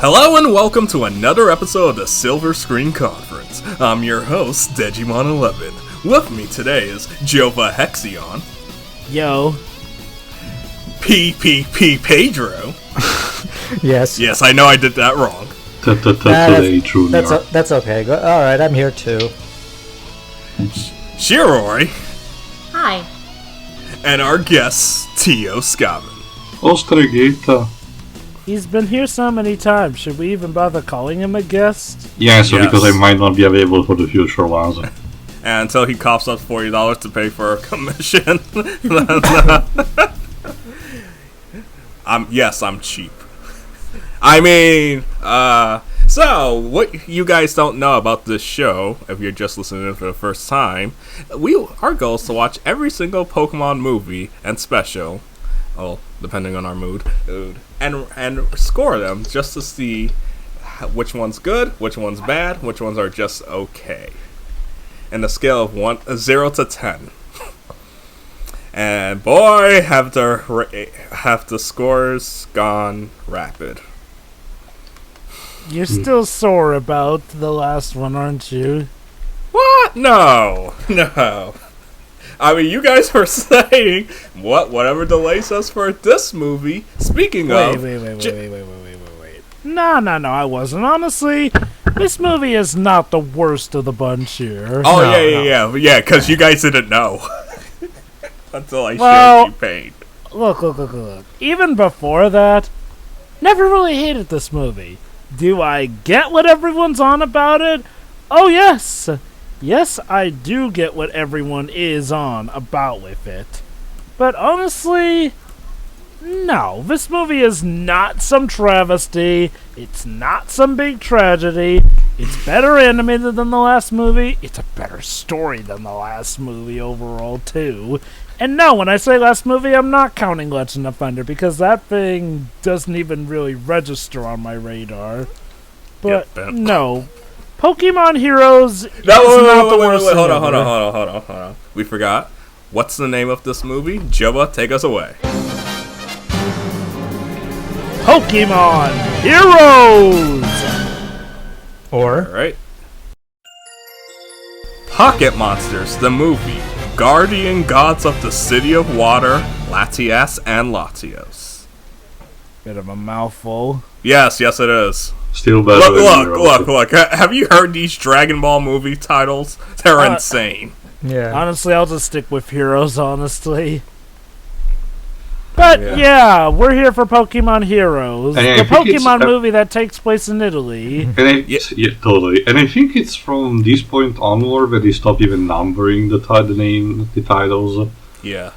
Hello and welcome to another episode of the Silver Screen Conference. I'm your host, Digimon11. With me today is Jova Hexion. Yo. PPP Pedro. Yes. Yes, I know I did that wrong. That's okay. Alright, I'm here too. Shiroi. Hi. And our guest, Tio Scavin. Ostrigita. He's been here so many times. Should we even bother calling him a guest? Yes, because I might not be available for the future ones. And until he coughs up $40 to pay for a commission. I'm cheap. I mean, so, what you guys don't know about this show, if you're just listening for the first time, our goal is to watch every single Pokemon movie and special, depending on our mood, and score them just to see which one's good, which one's bad, which ones are just okay. And the scale of 0 to 10. And boy, have the scores gone rapid. You're still sore about the last one, aren't you? What? No. I mean, you guys were saying whatever delays us for this movie. Speaking of, Wait. No, I wasn't. Honestly, this movie is not the worst of the bunch here. Oh, yeah, because you guys didn't know. Until I showed you pain. Look. Even before that, never really hated this movie. Do I get what everyone's on about it? Oh, yes. Yes, I do get what everyone is on about with it. But honestly, no. This movie is not some travesty. It's not some big tragedy. It's better animated than the last movie. It's a better story than the last movie overall, too. And no, when I say last movie, I'm not counting Legend of Thunder, because that thing doesn't even really register on my radar. But no. Pokemon Heroes is not the worst thing Hold on. We forgot. What's the name of this movie? Joba, take us away. Pokemon Heroes! Alright. Pocket Monsters, the movie. Guardian Gods of the City of Water, Latias and Latios. Bit of a mouthful. Yes, it is. Still better. Look. Have you heard these Dragon Ball movie titles? They're insane. Yeah. Honestly, I'll just stick with Heroes, honestly. But yeah, we're here for Pokemon Heroes, the Pokemon movie that takes place in Italy. Totally. And I think it's from this point onward that they stop even numbering the titles. Yeah.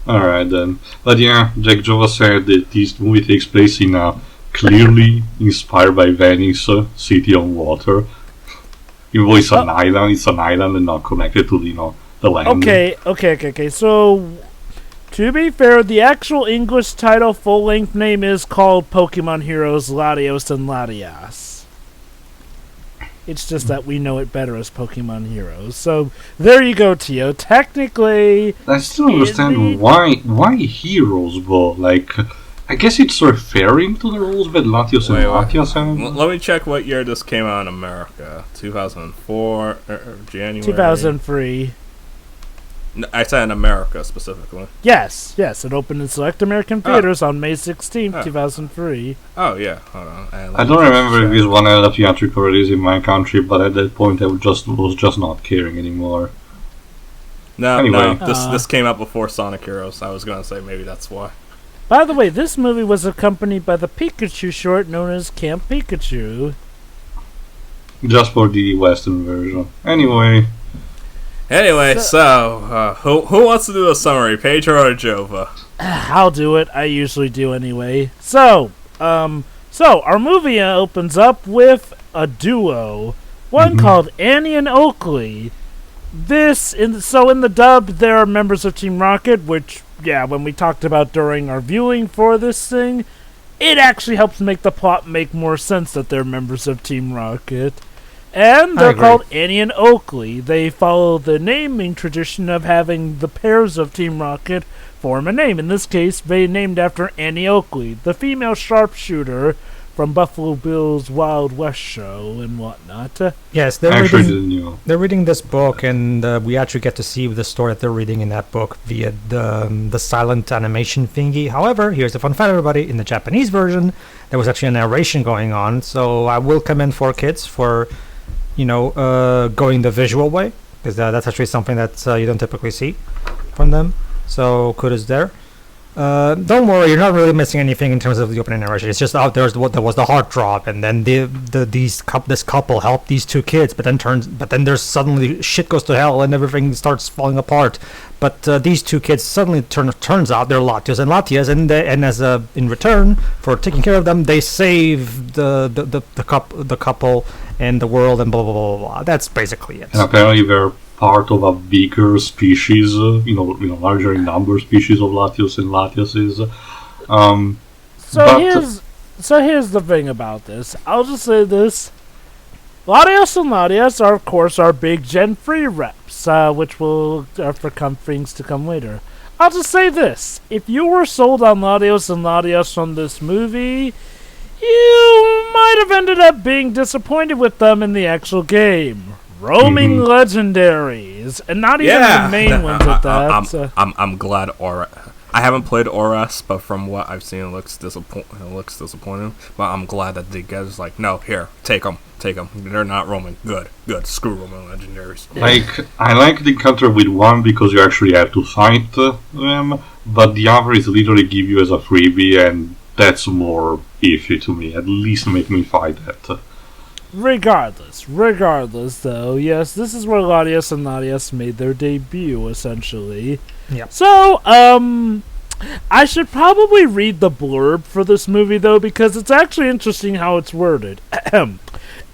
Alright then. But yeah, Jack Jova said that this movie takes place in a clearly inspired by Venice, City on Water. Even though it's an island and not connected to the land. Okay. So, to be fair, the actual English title full-length name is called Pokémon Heroes Latios and Latias. It's just that we know it better as Pokemon Heroes. So, there you go, Tio. Technically... I still don't understand why heroes, but, I guess it's referring to the rules that Latios and Latias have. Let me check what year this came out in America. 2004, January... 2003. I said in America, specifically. Yes, it opened in select American theaters on May 16th, 2003. Oh, yeah, hold on. I don't remember if this one had a theatrical release in my country, but at that point I was just not caring anymore. No, this came out before Sonic Heroes. I was going to say maybe that's why. By the way, this movie was accompanied by the Pikachu short known as Camp Pikachu. Just for the Western version. Anyway, so who wants to do a summary, Pedro or Jova? I'll do it. I usually do anyway. So our movie opens up with a duo, one called Annie and Oakley. In the dub, there are members of Team Rocket, which, when we talked about during our viewing for this thing, it actually helps make the plot make more sense that they're members of Team Rocket. And they're called Annie and Oakley. They follow the naming tradition of having the pairs of Team Rocket form a name. In this case, they named after Annie Oakley, the female sharpshooter from Buffalo Bill's Wild West show and whatnot. Yes, I actually didn't know. they're reading this book, and we actually get to see the story that they're reading in that book via the silent animation thingy. However, here's the fun fact, everybody. In the Japanese version, there was actually a narration going on, so I will commend 4Kids for, going the visual way, because that's actually something that you don't typically see from them. So kudos there. Don't worry, you're not really missing anything in terms of the opening narration. It's just there was the heart drop, and then this couple helped these two kids, but then there's suddenly shit goes to hell and everything starts falling apart. But these two kids suddenly turns out they're Latios and Latias, and as in return for taking care of them, they save the couple and the world and blah blah blah blah blah. That's basically it. And apparently they're part of a bigger species, larger in number species of Latios and Latiases. So here's the thing about this. I'll just say this. Latios and Latias are, of course, our big Gen 3 reps, which will for things to come later. I'll just say this. If you were sold on Latios and Latias from this movie, you might have ended up being disappointed with them in the actual game. Roaming legendaries, and not even the main ones at that. I'm glad Aura. I haven't played Auras, but from what I've seen, it looks disappointing. But I'm glad that the guys like, no, here, take them. They're not roaming. Good. Screw roaming legendaries. I like the encounter with one because you actually have to fight them, but the other is literally give you as a freebie, and that's more iffy to me. At least make me fight that. Regardless, though, yes, this is where Latios and Latias made their debut, essentially. Yep. So, I should probably read the blurb for this movie, though, because it's actually interesting how it's worded.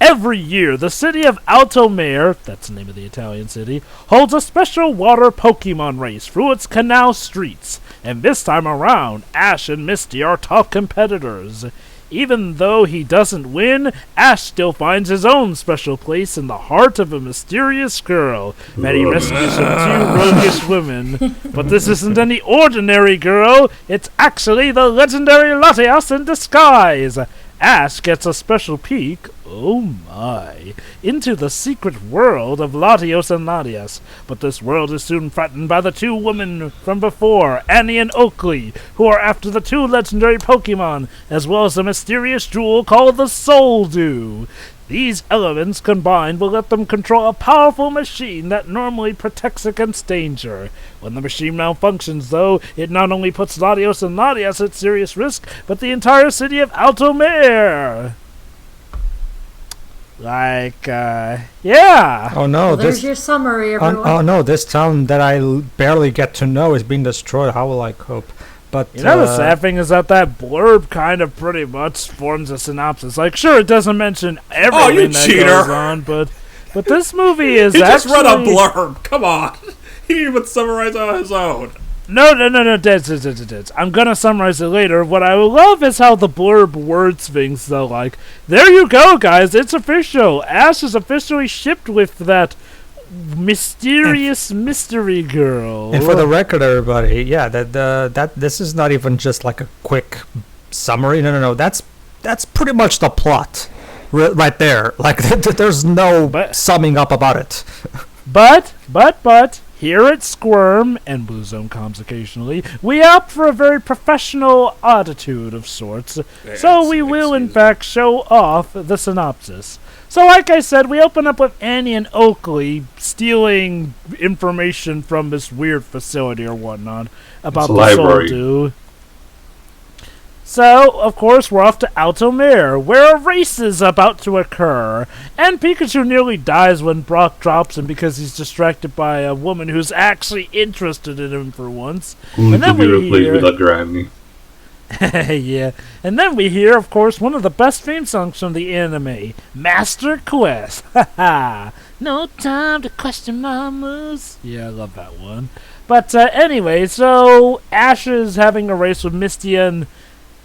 Every year, the city of Alto Mare, that's the name of the Italian city, holds a special water Pokemon race through its canal streets. And this time around, Ash and Misty are top competitors. Even though he doesn't win, Ash still finds his own special place in the heart of a mysterious girl that he rescues from two roguish women. But this isn't any ordinary girl, it's actually the legendary Latias in disguise. Ash gets a special peek, oh my, into the secret world of Latios and Latias. But this world is soon threatened by the two women from before, Annie and Oakley, who are after the two legendary Pokemon, as well as a mysterious jewel called the Soul Dew. These elements combined will let them control a powerful machine that normally protects against danger. When the machine malfunctions, though, it not only puts Latios and Latias at serious risk, but the entire city of Alto Mare. Yeah. Oh no! Well, there's your summary, everyone. Oh no! This town that I barely get to know is being destroyed. How will I cope? But the sad thing is that blurb kind of pretty much forms a synopsis. Like, sure, it doesn't mention everything that goes on, but this movie is he actually... just read a blurb. Come on. He didn't even summarize on his own. No, Dids. I'm gonna summarize it later. What I love is how the blurb words things, though. Like, there you go, guys. It's official. Ash is officially shipped with that mysterious mystery girl. And for the record, everybody, yeah, that this is not even just like a quick summary. No. That's pretty much the plot, right there. Like, there's no summing up about it. But here at Squirm and BlueZoneComms occasionally, we opt for a very professional attitude of sorts. So we will, in fact, show off the synopsis. So, like I said, we open up with Annie and Oakley stealing information from this weird facility or whatnot about the Soul Dew. So, of course, we're off to Alto Mare, where a race is about to occur. And Pikachu nearly dies when Brock drops him because he's distracted by a woman who's actually interested in him for once. Only to be replaced with a granny. Yeah. And then we hear, of course, one of the best theme songs from the anime, Master Quest. Haha. No time to question my moves. Yeah, I love that one. But anyway, so Ash is having a race with Misty and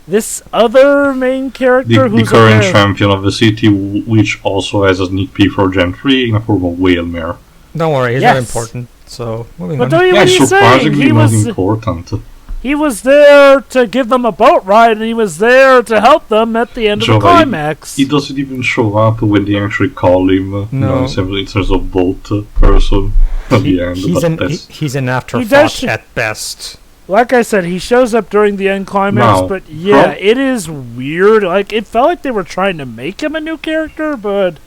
this other main character the current champion of the city, which also has a sneak peek for Gen 3 in the form of Whalmere. Don't worry, he's not important. So, moving on. What are you saying? Surprisingly not important. He was there to give them a boat ride, and he was there to help them at the end of the climax. He doesn't even show up when they actually call him. No. In terms of boat person at the end. He's an afterthought at best. Like I said, he shows up during the end climax, but it is weird. Like, it felt like they were trying to make him a new character, but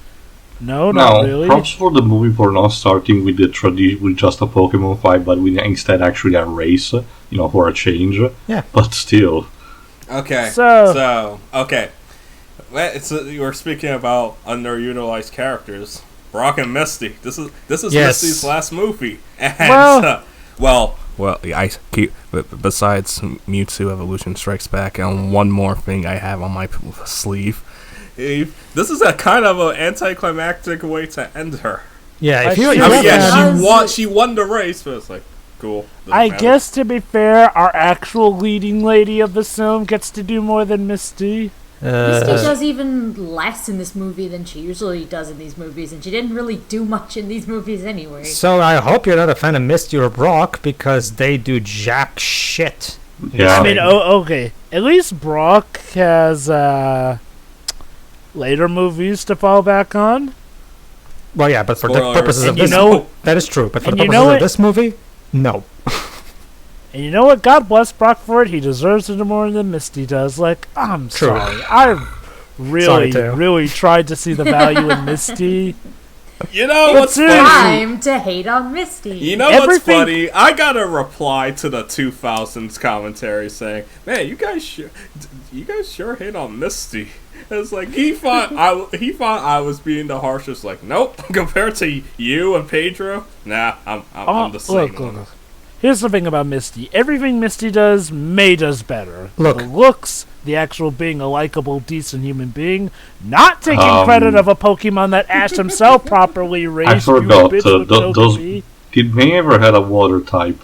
no, not really. Props for the movie for not starting with with just a Pokemon fight, but with instead actually a race, for a change. Yeah. But still. Okay. Okay. You were speaking about underutilized characters. Brock and Misty. This is Misty's last movie. And, I keep. Besides Mewtwo Evolution Strikes Back, and one more thing I have on my sleeve. This is a kind of an anticlimactic way to end her. Yeah, she won the race, but it's like cool. I guess to be fair, our actual leading lady of the film gets to do more than Misty. Misty does even less in this movie than she usually does in these movies, and she didn't really do much in these movies anyway. So I hope you're not a fan of Misty or Brock, because they do jack shit. Yeah. I mean, okay. At least Brock has later movies to fall back on. Well, yeah, but for the purposes of this that is true. But for the purposes of this movie, no. And you know what? God bless Brock for it. He deserves it more than Misty does. Like, I'm sorry. I really tried to see the value in Misty. You know what's funny? Time to hate on Misty. You know what's funny? I got a reply to the 2000s commentary saying, "Man, you guys sure hate on Misty." It's like he thought I was being the harshest. Like, nope. Compared to you and Pedro, nah, I'm the same. Look. Here's the thing about Misty. Everything Misty does, May does better. Look. The looks, the actual being a likable, decent human being, not taking credit of a Pokemon that Ash himself properly raised. I forgot. Did May ever had a water type?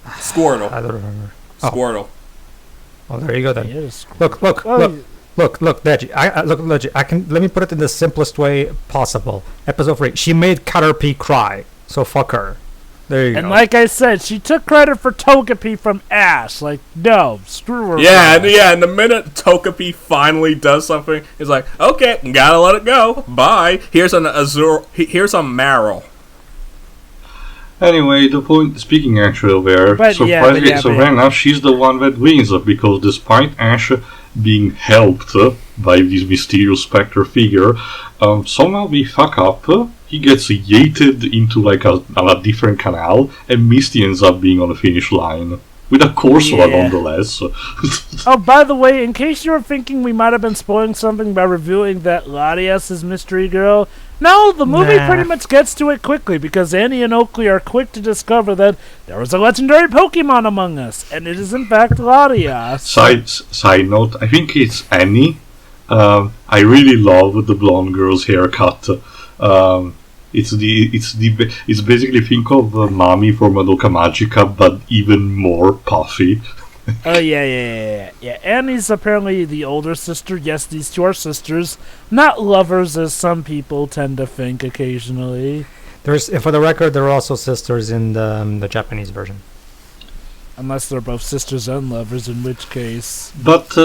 Squirtle. I don't remember. Squirtle. Oh, there you go then. Look, Leggy. Leggy. Let me put it in the simplest way possible. Episode 3. She made Caterpie cry, so fuck her. There you go. And like I said, she took credit for Togepi from Ash. Like, no, screw her. And the minute Togepi finally does something, it's like, okay, gotta let it go. Bye. Here's a Marill. Anyway, the point. Speaking actually of Air, right now she's the one that wins because despite Ash being helped by this mysterious specter figure, somehow we fuck up. He gets yeeted into like a different canal, and Misty ends up being on the finish line. With a Corsola, nonetheless. Oh, by the way, in case you were thinking we might have been spoiling something by revealing that Latias is Mystery Girl, no, the movie pretty much gets to it quickly, because Annie and Oakley are quick to discover that there was a legendary Pokemon among us, and it is in fact Latias. Side note, I think it's Annie. I really love the blonde girl's haircut. It's basically think of Mami from Madoka Magica, but even more puffy. Oh yeah. Annie's apparently the older sister. Yes, these two are sisters, not lovers as some people tend to think occasionally. For the record, there are also sisters in the Japanese version. Unless they're both sisters and lovers, in which case... But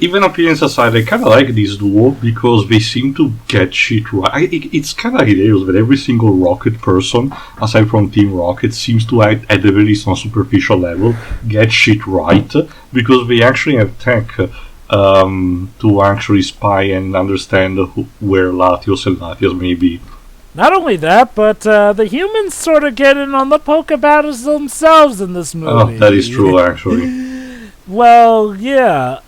even appearance aside, I kind of like this duo because they seem to get shit right. It's kind of hilarious that every single Rocket person, aside from Team Rocket, seems to, at the very least on superficial level, get shit right because they actually have tech to actually spy and understand where Latios and Latias may be. Not only that, but the humans sort of get in on the Poké battles themselves in this movie. Oh, that is true, actually. Well, yeah.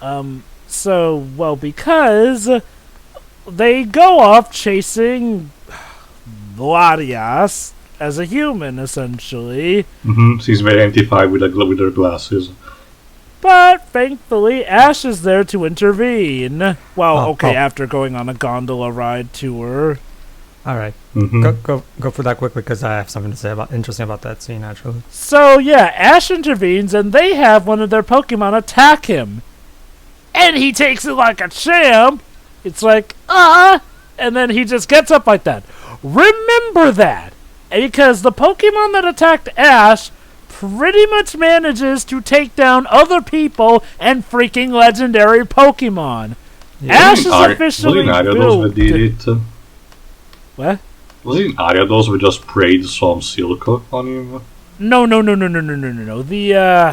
Because they go off chasing Latias as a human, essentially. She's very identified with her glasses. But thankfully, Ash is there to intervene. After going on a gondola ride tour. All right, go for that quickly because I have something to say interesting about that scene actually. So yeah, Ash intervenes and they have one of their Pokemon attack him, and he takes it like a champ. It's like and then he just gets up like that. Remember that, because the Pokemon that attacked Ash pretty much manages to take down other people and freaking legendary Pokemon. Ash is officially was it Ariados built. that did it? What? Was it Ariados who just sprayed some silk on him? No. The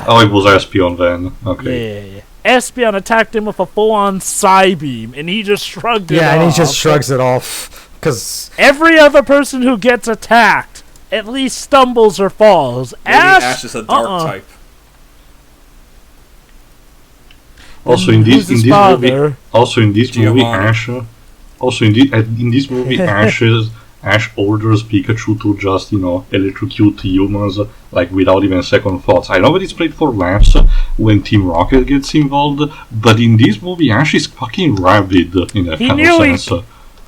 Oh, it was Espion then. Okay. yeah. Espion attacked him with a full-on Psybeam, and he just shrugged it off. Yeah, and he just shrugs it off. Because Every other person who gets attacked at least stumbles or falls. Maybe Ash is a dark type. Also in this movie, Giovanni. Ash orders Pikachu to just electrocute humans like without even second thoughts. I know that it's played for laughs when Team Rocket gets involved, but in this movie Ash is fucking rabid in that kind of sense.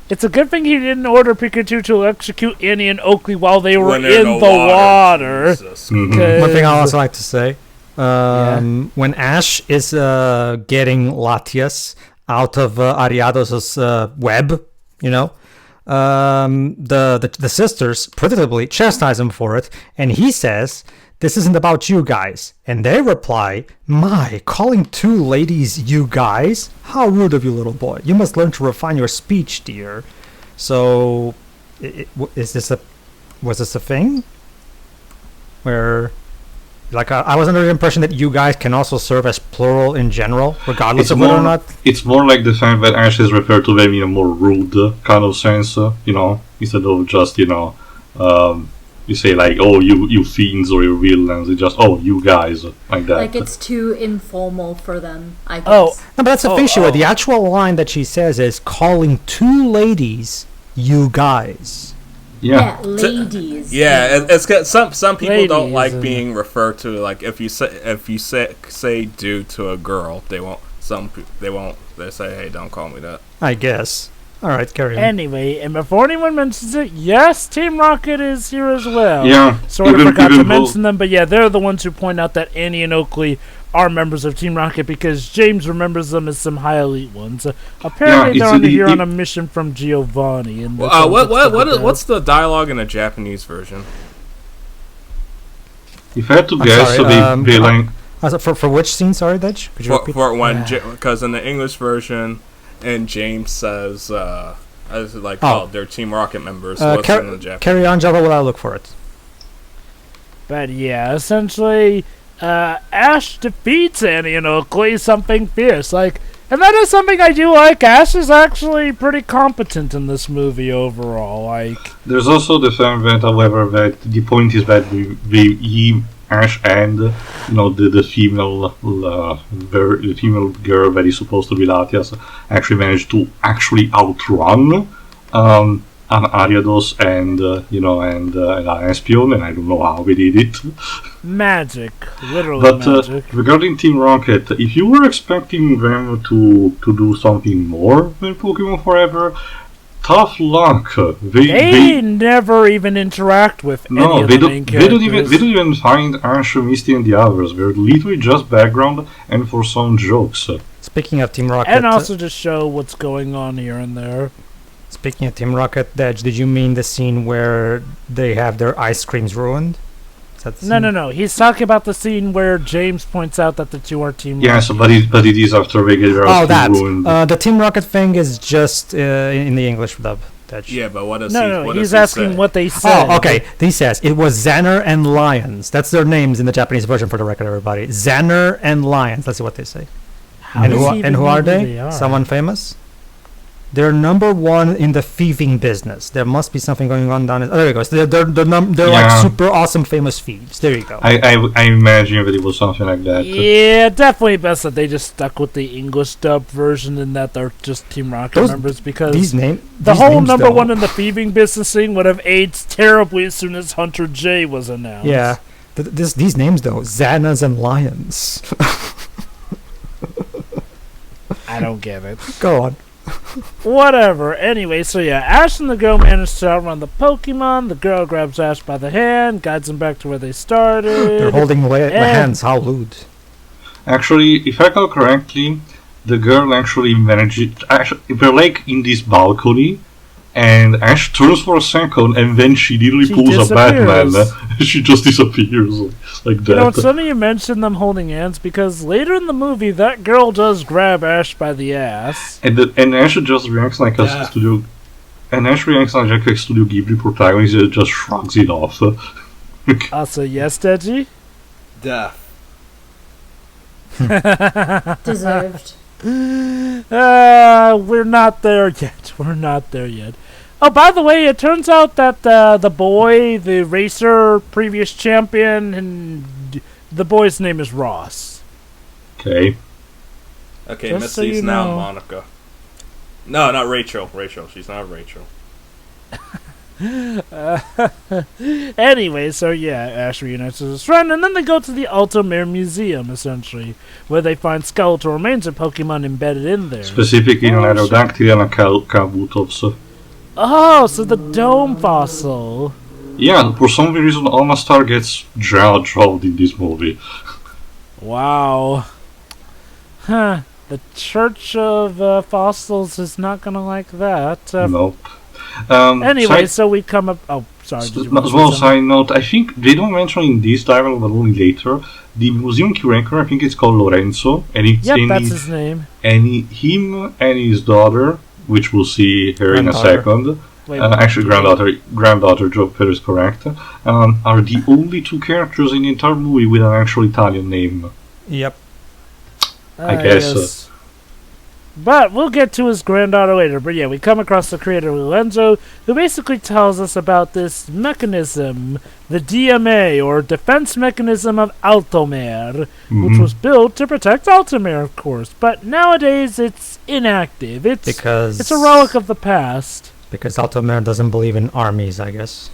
It's a good thing he didn't order Pikachu to execute Annie and Oakley while they were When in they're the water. Mhm. one thing I also like to say, when Ash is getting Latias out of Ariados' web, the sisters predictably chastise him for it, and he says, "This isn't about you guys." And they reply, "My, calling two ladies you guys? How rude of you, little boy. You must learn to refine your speech, dear." So, was this a thing? Where, like, I was under the impression that you guys can also serve as plural in general, regardless of whether or not... It's more like the fact that Ash is referred to them in a more rude kind of sense, instead of just, you say like, "Oh, you fiends or you villains." It's just, "Oh, you guys," like that. Like it's too informal for them, I guess. Oh. No, but that's a thing, Shua. The actual line that she says is calling two ladies you guys. Yeah. Ladies. Yeah, it's got some people don't Ladies, like being referred to, like if you say dude to a girl, they won't. They say, "Hey, don't call me that." I guess. All right, carry on. Anyway, and before anyone mentions it, yes, Team Rocket is here as well. Yeah. Sort of forgot to mention them, but yeah, they're the ones who point out that Annie and Oakley are members of Team Rocket because James remembers them as some high elite ones. Apparently, they're here on a mission from Giovanni. And what's the dialogue in the Japanese version? If I had to guess, they like... For which scene, sorry, Dutch? Could you repeat? For when, because in the English version, and James says, they're Team Rocket members. So what's in the Japanese? Carry on, Java, while I look for it. But yeah, essentially, Ash defeats Annie and Oakley, something fierce. And that is something I do like. Ash is actually pretty competent in this movie overall. There's also the fact that, however, that the point is that Ash and the female girl that is supposed to be Latias actually managed to outrun an Ariados and an Espion, and I don't know how we did it. Magic, literally magic. But regarding Team Rocket, if you were expecting them to do something more than Pokemon Forever, tough luck. They never even interact with any of the main characters. They don't even find Ash, Misty, and the others. They're literally just background and for some jokes. Speaking of Team Rocket... And also to show what's going on here and there. Speaking of Team Rocket, Dej, did you mean the scene where they have their ice creams ruined? Is that the scene? No. He's talking about the scene where James points out that the two are Team Rocket. Yes, but it is after they get their ice cream ruined. The Team Rocket thing is just in the English dub. Dej. Yeah, but what does he's asking what they said. Oh, okay. He says it was Xander and Lions. That's their names in the Japanese version, for the record, everybody. Xander and Lions. Let's see what they say. And who are they? Someone famous? They're number one in the thieving business. There must be something going on down. There it goes. They're like super awesome famous thieves. There you go. I imagine that it was something like that. Yeah, definitely best that they just stuck with the English dub version and that they're just Team Rocket members because the whole number one in the thieving business thing would have aged terribly as soon as Hunter J was announced. Yeah, these names though, Xanas and Lions. I don't get it. Go on. Whatever. Anyway, so yeah, Ash and the girl manage to outrun the Pokemon. The girl grabs Ash by the hand, guides him back to where they started. They're holding the hands. How lewd. Actually, if I recall correctly, the girl actually managed. They're like in this balcony, and Ash turns for a second, and then she literally She pulls a Batman. disappears. She just disappears like that. You know, it's funny you mentioned them holding hands because later in the movie, that girl does grab Ash by the ass. And Ash just reacts like a studio. And Ash reacts like a Studio Ghibli protagonist and just shrugs it off. Also, yes, Deji? Death. Deserved. We're not there yet. We're not there yet. Oh, by the way, it turns out that the boy, the racer, previous champion, and the boy's name is Ross. Okay. Okay, Just Misty's so you now know. Monica. No, not Rachel. Rachel. She's not Rachel. Anyway, so yeah, Ash reunites with his friend, and then they go to the Altamare Museum, essentially, where they find skeletal remains of Pokemon embedded in there. Specifically, an Aerodactyl and a Kabutops. Oh, so the dome fossil. Yeah, for some reason, Almastar gets dropped in this movie. Wow. Huh. The Church of Fossils is not gonna like that. Nope. Anyway, so we come up. Oh, sorry. Did you want to As say well, something? side note, I think they don't mention in this dialogue, but only later, the museum curator, I think it's called Lorenzo, and it's Yep, in that's his name. him and his daughter, which we'll see here in a Granddaughter. second. Wait, Actually, granddaughter, Joe Perry is correct. Are the only two characters in the entire movie with an actual Italian name. Yep. I guess, yes. But we'll get to his granddaughter later. But yeah, we come across the creator Lorenzo, who basically tells us about this mechanism, the DMA, or Defense Mechanism of Altamare, which was built to protect Altamare, of course. But nowadays it's inactive. It's a relic of the past. Because Altamare doesn't believe in armies, I guess.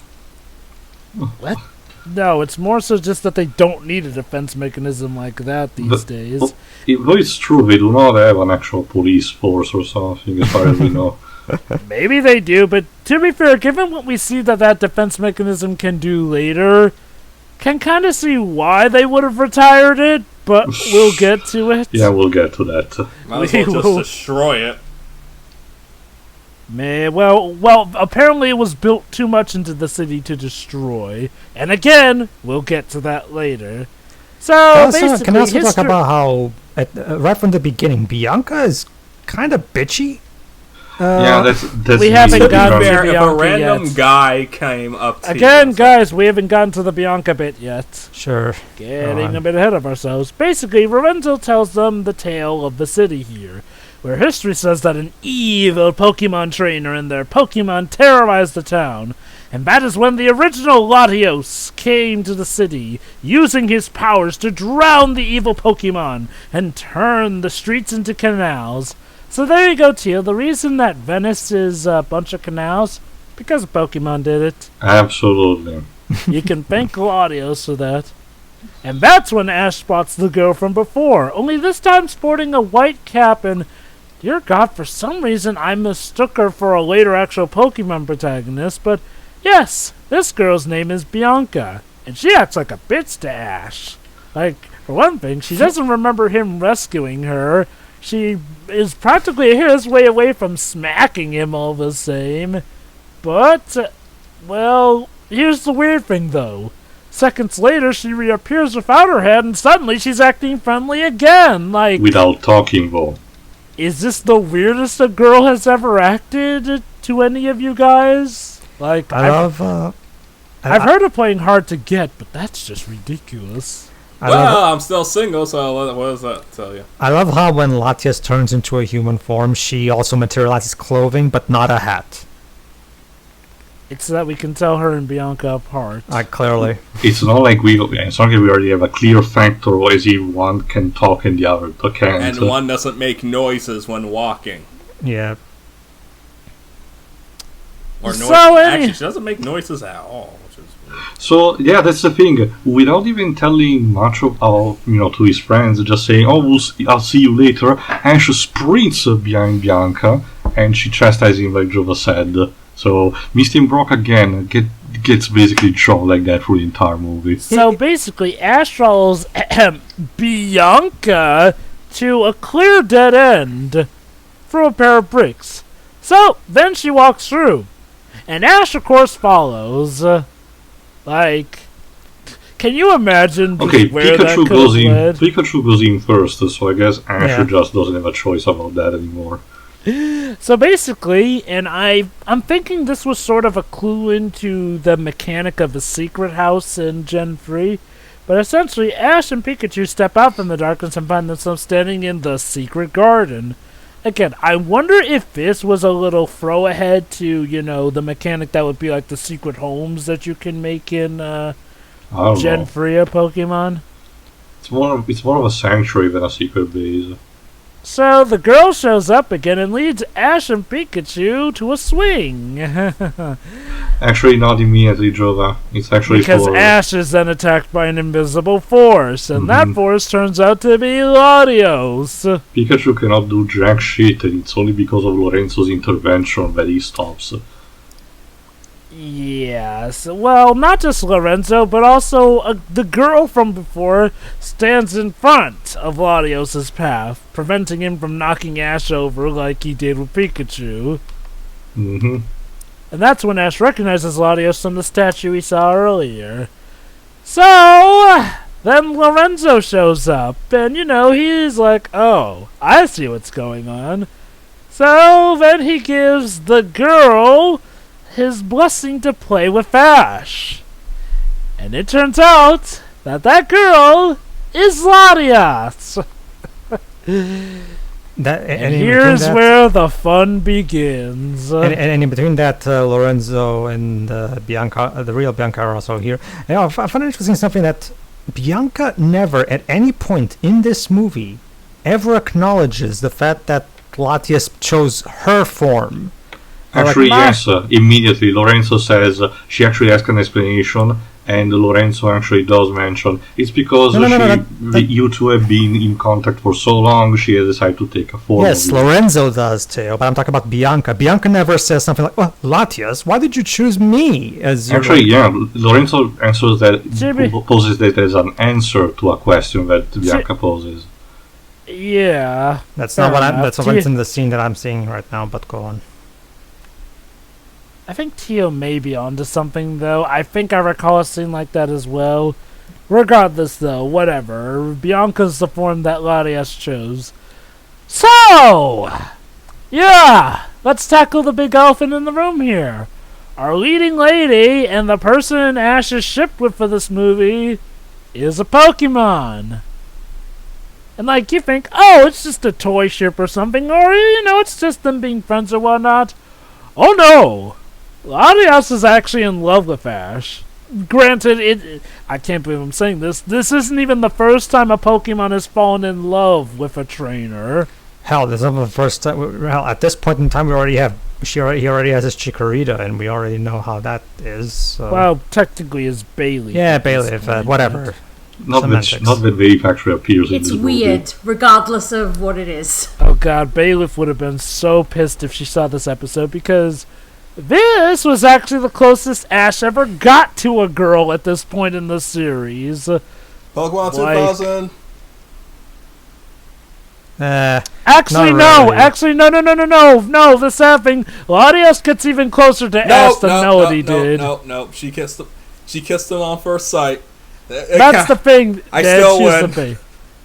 What? No, it's more so just that they don't need a defense mechanism like that these days. Though it's true, they do not have an actual police force or something, as far as we know. Maybe they do, but to be fair, given what we see that defense mechanism can do later, can kind of see why they would have retired it, but we'll get to it. Yeah, we'll get to that. Might as well just destroy it. Well, apparently it was built too much into the city to destroy. And again, we'll get to that later. So, basically, can I also talk about how, right from the beginning, Bianca is kind of bitchy? Yeah, that's we haven't To be gotten to fair, if a Bianca random yet. guy came up to Again, you, guys, we haven't gotten to the Bianca bit yet. Sure. Getting a bit ahead of ourselves. Basically, Lorenzo tells them the tale of the city here, where history says that an evil Pokemon trainer and their Pokemon terrorized the town, and that is when the original Latios came to the city, using his powers to drown the evil Pokemon and turn the streets into canals. So there you go, Teal. The reason that Venice is a bunch of canals, because Pokemon did it. Absolutely. You can thank Latios for that. And that's when Ash spots the girl from before, only this time sporting a white cap and... Dear God, for some reason I mistook her for a later actual Pokemon protagonist, but yes, this girl's name is Bianca, and she acts like a bitch to Ash. Like, for one thing, she doesn't remember him rescuing her. She is practically his way away from smacking him all the same. But, well, here's the weird thing though. Seconds later, she reappears without her head, and suddenly she's acting friendly again, like... Without talking, though. Is this the weirdest a girl has ever acted to any of you guys? Like, I've heard of playing hard to get, but that's just ridiculous. I'm still single, so what does that tell you? I love how when Latias turns into a human form, she also materializes clothing, but not a hat. It's that we can tell her and Bianca apart. Clearly. It's not like we already have a clear factor where one can talk and the other can't. And one doesn't make noises when walking. Yeah. Actually, she doesn't make noises at all. Which is weird. So yeah, that's the thing. Without even telling much about to his friends, just saying, "Oh, I'll see you later." Ash sprints behind Bianca, and she chastises him like Jova said. So Misty and Brock again gets basically shown like that through the entire movie. So basically, Ash follows Bianca to a clear dead end through a pair of bricks. So then she walks through, And Ash, of course, follows. Can you imagine Okay, where that could have led? Pikachu goes in first, so I guess Ash just doesn't have a choice about that anymore. So basically, and I'm thinking this was sort of a clue into the mechanic of the secret house in Gen 3, but essentially Ash and Pikachu step out from the darkness and find themselves standing in the secret garden. Again, I wonder if this was a little throw ahead to, the mechanic that would be like the secret homes that you can make in Gen 3 of Pokemon. It's more of a sanctuary than a secret base. So the girl shows up again and leads Ash and Pikachu to a swing. Actually, not immediately, Jova. It's actually because Ash is then attacked by an invisible force, and that force turns out to be Latios. Pikachu cannot do jack shit, and it's only because of Lorenzo's intervention that he stops. Yes, well, not just Lorenzo, but also the girl from before stands in front of Latios' path, preventing him from knocking Ash over like he did with Pikachu. Mm-hmm. And that's when Ash recognizes Latios from the statue he saw earlier. So, then Lorenzo shows up, and he's like, oh, I see what's going on. So, then he gives the girl his blessing to play with Ash. And it turns out that girl is Latias. And here's where the fun begins. And in between that, Lorenzo and Bianca, the real Bianca, are also here. I found it interesting something that Bianca never, at any point in this movie, ever acknowledges the fact that Latias chose her form. Actually, yes, immediately. Lorenzo says she actually asks an explanation, and Lorenzo actually does mention it's because you two have been in contact for so long, she has decided to take a form. Yes, Lorenzo does too, but I'm talking about Bianca. Bianca never says something like, well, Latias, why did you choose me as your... Actually, Lorenzo answers that, poses that as an answer to a question that Bianca poses. Yeah. That's not what's in the scene that I'm seeing right now, but go on. I think Tio may be onto something, though. I think I recall a scene like that as well. Regardless, though, whatever. Bianca's the form that Latias chose. So! Yeah! Let's tackle the big elephant in the room here. Our leading lady and the person Ash is shipped with for this movie is a Pokemon. And, you think, oh, it's just a toy ship or something, or, it's just them being friends or whatnot. Oh, no! Latias is actually in love with Ash. Granted, I can't believe I'm saying this. This isn't even the first time a Pokemon has fallen in love with a trainer. Hell, this isn't the first time. Hell, at this point in time, he already has his Chikorita, and we already know how that is. So. Well, technically, it's Bailey. Yeah, Bailey. Whatever. Not that Bailey actually appears in this movie. It's weird, regardless of what it is. Oh god, Bailiff would have been so pissed if she saw this episode, because this was actually the closest Ash ever got to a girl at this point in the series. Pokemon 2000. Actually, no. Really. Actually, no. The sad thing, Latias gets even closer to Ash than Melody did. No. She kissed him on first sight. That's the thing. I still win.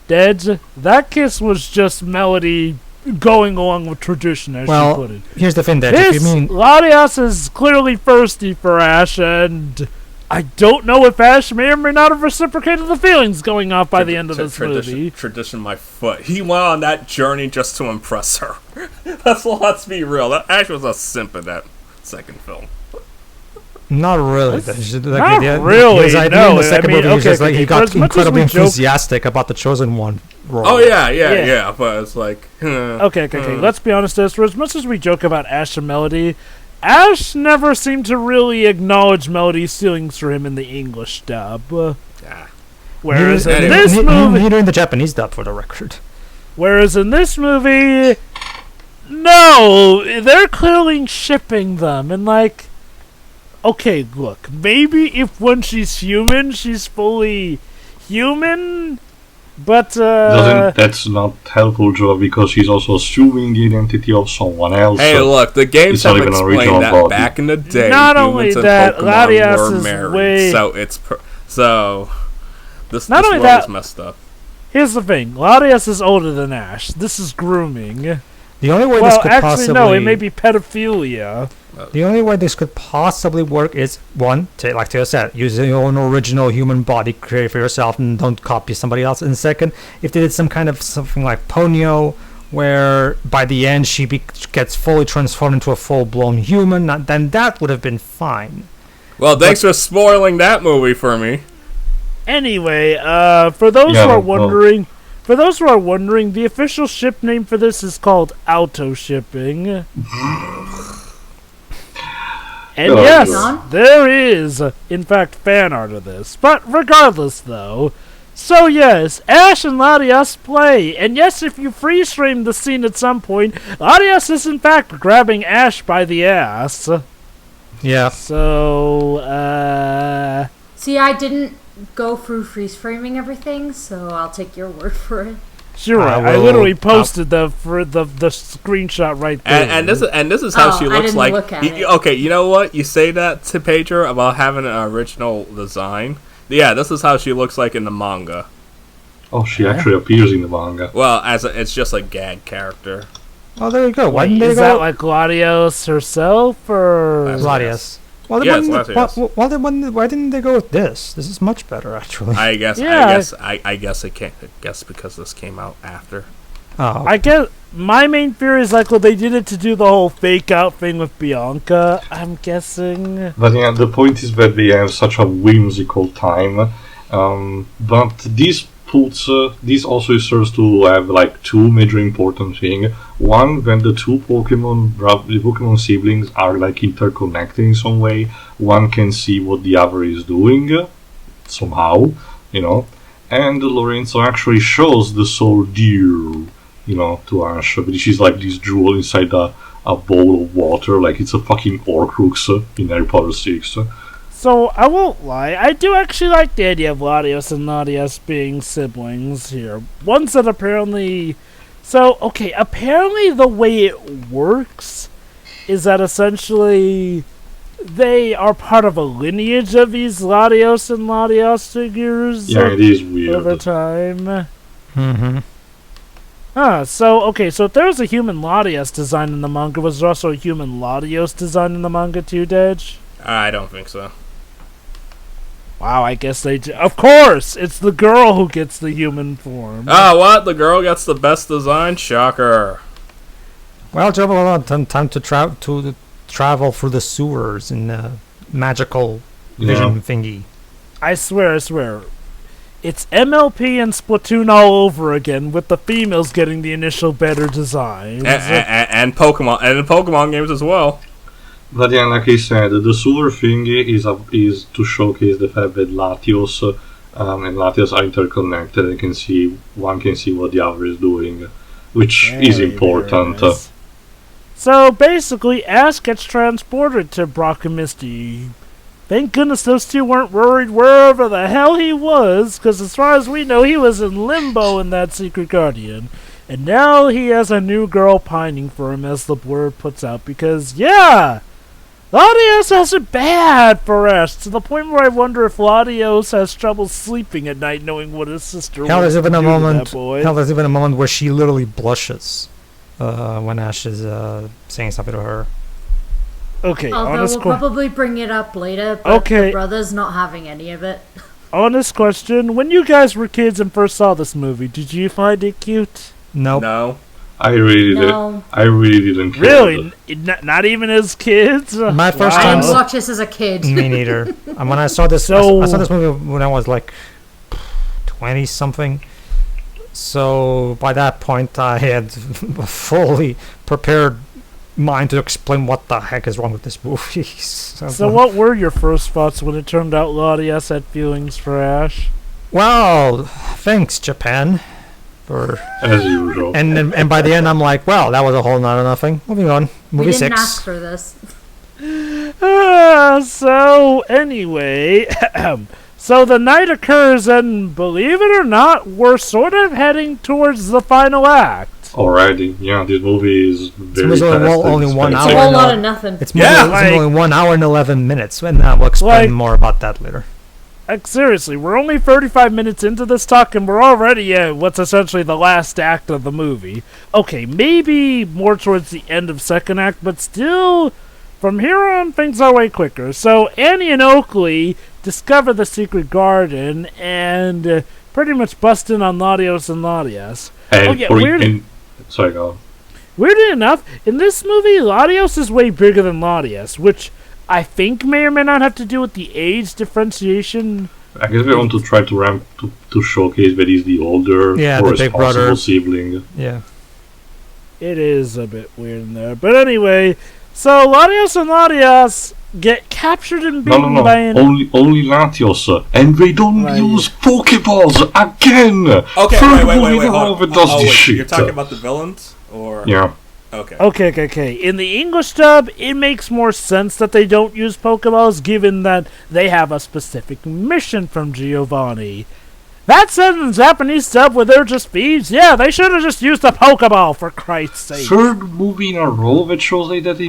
Dedge, that kiss was just Melody going along with tradition, as she put it. Here's the thing, Dedge. Latias is clearly thirsty for Ash, and I don't know if Ash may or may not have reciprocated the feelings going off by the end of this movie. Tradition my foot. He went on that journey just to impress her. Let's be real. Ash was a simp in that second film. Not really. Not really. In the second movie, he got incredibly enthusiastic about the Chosen One role. Oh, yeah. But it's like... Okay. Let's be honest, for as much as we joke about Ash and Melody, Ash never seemed to really acknowledge Melody's feelings for him in the English dub. Whereas in this movie... Neither in the Japanese dub, for the record. Whereas in this movie... No! They're clearly shipping them, and okay, look, maybe if when she's human, she's fully human, But That's not helpful, Joe, because he's also assuming the identity of someone else. Hey, look, the games It's not have even an explained original that body. back in the day, Not humans only and that, Pokemon Latias were is married, way- so it's this Not only world that- is messed up. here's the thing: Latias is older than Ash. This is grooming. The only way this Well, could actually, possibly no. It may be pedophilia. the only way this could possibly work is one, like Taylor said, use your own original human body, create it for yourself, and don't copy somebody else. And second, if they did something like Ponyo, where by the end she gets fully transformed into a full-blown human, then that would have been fine. Well, thanks for spoiling that movie for me. Anyway, for those who are wondering, the official ship name for this is called Auto Shipping. And Oh, yes, God. there is, in fact, fan art of this. But regardless, though, so yes, Ash and Latias play. And yes, if you freeze frame the scene at some point, Latias is in fact grabbing Ash by the ass. Yeah. So, See, I didn't go through freeze framing everything, so I'll take your word for it. sure, I literally posted the screenshot right there. And this is how Oh, she I looks didn't like. look at it. Okay, you know what? You say that to Pedro about having an original design. Yeah, this is how she looks like in the manga. Oh, she actually appears in the manga. Well, it's just a gag character. Oh, there you go. Why Wait, didn't they is go that like Latios herself, or That's- Latias? Well, Yes, why Latias. didn't they go with this? This is much better, actually. I guess. Yeah. I guess it can't. I guess because this came out after. Oh, I guess my main theory is like, well, they did it to do the whole fake out thing with Bianca. I'm guessing. But yeah, the point is that they have such a whimsical time. But this also serves to have like two major important things. One, when the two Pokemon siblings are like interconnected in some way, one can see what the other is doing somehow, And Lorenzo actually shows the soul deer, to Ash, which is like this jewel inside a bowl of water, like it's a fucking Horcrux in Harry Potter 6. So I won't lie, I do actually like the idea of Latios and Latias being siblings here. Ones that apparently. So okay, apparently the way it works is that essentially they are part of a lineage of these Latios and Latias figures. Yeah, it is weird. Over time. mm-hmm. So if there was a human Latias design in the manga, was there also a human Latios design in the manga too, Dej? I don't think so. Wow, I guess they do. Of course! It's the girl who gets the human form. Oh, what? The girl gets the best design? Shocker. Well, Joe, a lot of time to travel through the sewers in the magical vision thingy. I swear. It's MLP and Splatoon all over again, with the females getting the initial better designs. And Pokemon, and in Pokemon games as well. But yeah, like I said, the sewer thing is to showcase the fact that Latios and Latias are interconnected and one can see what the other is doing, which is important. There it is. So basically, Ash gets transported to Brock and Misty. Thank goodness those two weren't worried wherever the hell he was, because as far as we know, he was in limbo in that Secret Guardian. And now he has a new girl pining for him, as the blurb puts out, because, yeah, Latios has it bad for Ash, to the point where I wonder if Latios has trouble sleeping at night knowing what his sister Hell, wants there's to even do a to moment. that boy. Hell, there's even a moment where she literally blushes when Ash is saying something to her. Okay, Although honest we'll probably bring it up later, but Okay. the brother's not having any of it. honest question, when you guys were kids and first saw this movie, did you find it cute? Nope. No. I really No. didn't care. Really? Not even as kids? My first I time- didn't watch this as a kid. Me neither. And when I saw this, So- I saw this movie when I was like 20 something. So by that point, I had a fully prepared mind to explain what the heck is wrong with this movie. So what were your first thoughts when it turned out Latias had feelings for Ash? Well, thanks Japan for. As usual. And by the end, I'm like, well, that was a whole nother nothing. Moving on, We movie didn't 6. ask for this. So anyway, So the night occurs, and believe it or not, we're sort of heading towards the final act. Alrighty, yeah, this movie is very It's fast. only 1 It's hour. a whole and, lot of nothing. It's Yeah, only 1 hour and 11 minutes, and we'll explain more about that later. Like, seriously, we're only 35 minutes into this talk, and we're already at what's essentially the last act of the movie. Okay, maybe more towards the end of second act, but still, from here on, things are way quicker. So Annie and Oakley discover the secret garden and pretty much bust in on Latios and Latias. Sorry, go on. Weirdly enough, in this movie, Latios is way bigger than Latias, which I think may or may not have to do with the age differentiation. I guess we want to try to ramp to showcase that he's the older, Yeah, more the big responsible brother. sibling. Yeah. It is a bit weird in there. But anyway, so Latios and Latias get captured and beaten by an... Only Latios, and they don't Right. use Pokeballs again! Okay, Third wait. movie in a row that does this shit. You're talking about the villains? Or... Yeah. Okay. Okay. In the English dub, it makes more sense that they don't use Pokeballs, given that they have a specific mission from Giovanni. That said, in the Japanese dub, where they're just thieves, yeah, they should have just used a Pokeball, for Christ's sake. Third movie in a row that shows like that they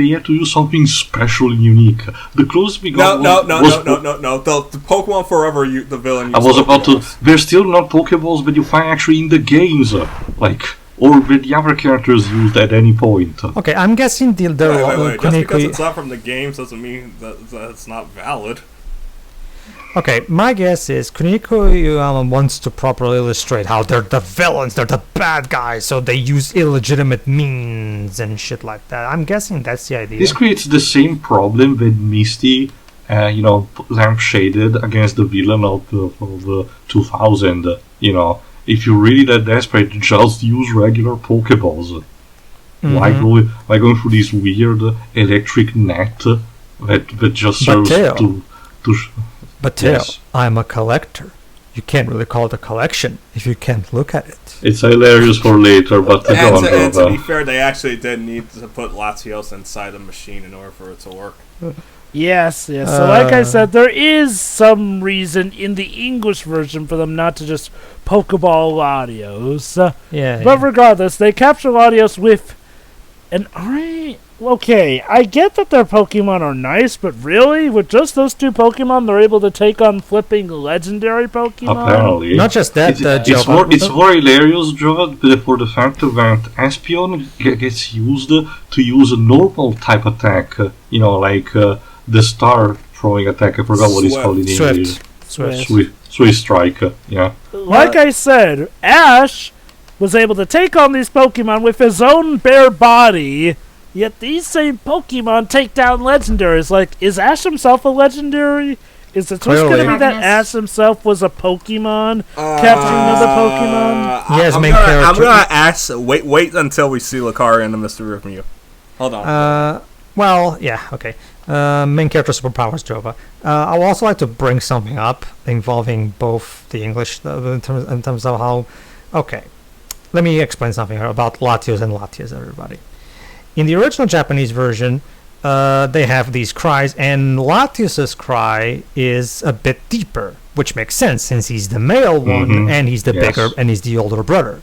had to use something special and unique. The closest we got No. was The Pokemon Forever, the villain. I was about to. Pokeballs. They're still not Pokeballs, but you find actually in the games, or that the other characters used at any point. Okay, I'm guessing the Wait. Just because Kuniko- it's not from the games doesn't mean that it's not valid. Okay, my guess is Kuniko Uyama wants to properly illustrate how they're the villains, they're the bad guys, so they use illegitimate means and shit like that. I'm guessing that's the idea. This creates the same problem with Misty, lampshaded against the villain of the 2000. If you're really that desperate, just use regular Pokeballs. Why going through this weird electric net that just serves to But Teo, Yes. I'm a collector. You can't really call it a collection if you can't look at it. It's hilarious for later, but And to be fair, they actually did need to put Latios inside the machine in order for it to work. Yes. So like I said, there is some reason in the English version for them not to just Pokeball Latios. Yeah. But regardless, they capture Latios with an Okay, I get that their Pokemon are nice, but really, with just those two Pokemon, they're able to take on flipping legendary Pokemon? apparently. Not just that, It's more hilarious, Jova, for the fact that Espeon gets used to use a normal type attack, the star throwing attack. I forgot what it's called in English. Swift Strike, yeah. Like I said, Ash was able to take on these Pokemon with his own bare body, yet these same Pokemon take down legendaries. Like, is Ash himself a legendary? Is the twist going to be that Ash himself was a Pokemon capturing another Pokemon? Yes, I'm main gonna character. ask. Wait until we see Lucario and the Mr. Rhythmew. Hold on. Well, yeah, okay. Main character superpowers, Jova. I would also like to bring something up involving both the English in terms of how. Okay, let me explain something here about Latios and Latias, everybody. In the original Japanese version, they have these cries, and Latios's cry is a bit deeper, which makes sense since he's the male one and he's the bigger and he's the older brother.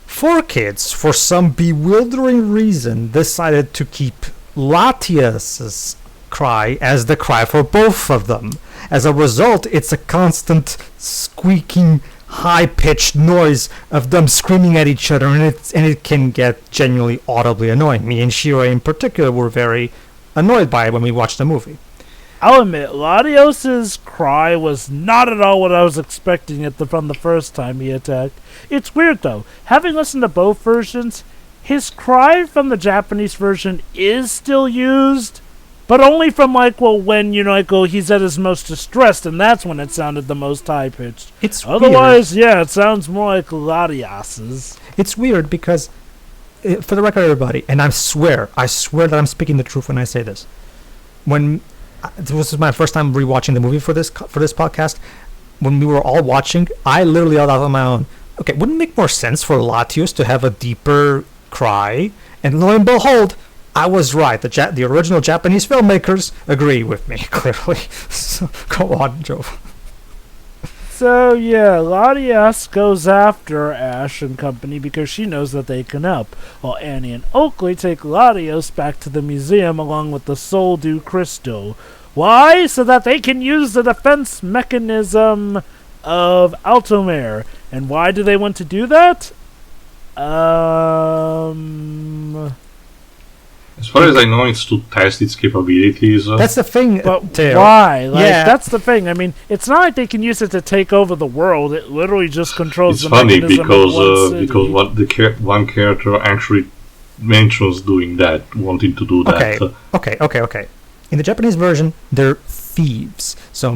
4Kids, for some bewildering reason, decided to keep Latias's cry as the cry for both of them. As a result, it's a constant squeaking, high-pitched noise of them screaming at each other, and it can get genuinely audibly annoying. Me and Shiro in particular were very annoyed by it when we watched the movie. I'll admit, Latios's cry was not at all what I was expecting from the first time he attacked. It's weird though, having listened to both versions, his cry from the Japanese version is still used, but only from when he's at his most distressed, and that's when it sounded the most high pitched. It's Otherwise, yeah, it sounds more like Latias's. It's weird because, for the record, everybody, and I swear that I'm speaking the truth when I say this. This was my first time rewatching the movie for this podcast. When we were all watching, I literally thought on my own, okay, wouldn't it make more sense for Latios to have a deeper cry? And lo and behold, I was right. The original Japanese filmmakers agree with me, clearly. So, go on, Joe. So yeah, Latias goes after Ash and company because she knows that they can help, while Annie and Oakley take Latios back to the museum along with the Soul Dew Crystal. Why? So that they can use the defense mechanism of Altomare. And why do they want to do that? As far as I know, it's to test its capabilities. That's the thing. But Theo. why? Like, Yeah. that's the thing. I mean, it's not like they can use it to take over the world. It literally just controls It's the funny mechanism because of one city. because what the one character actually mentions doing that, wanting to do that. Okay. In the Japanese version, they're thieves. So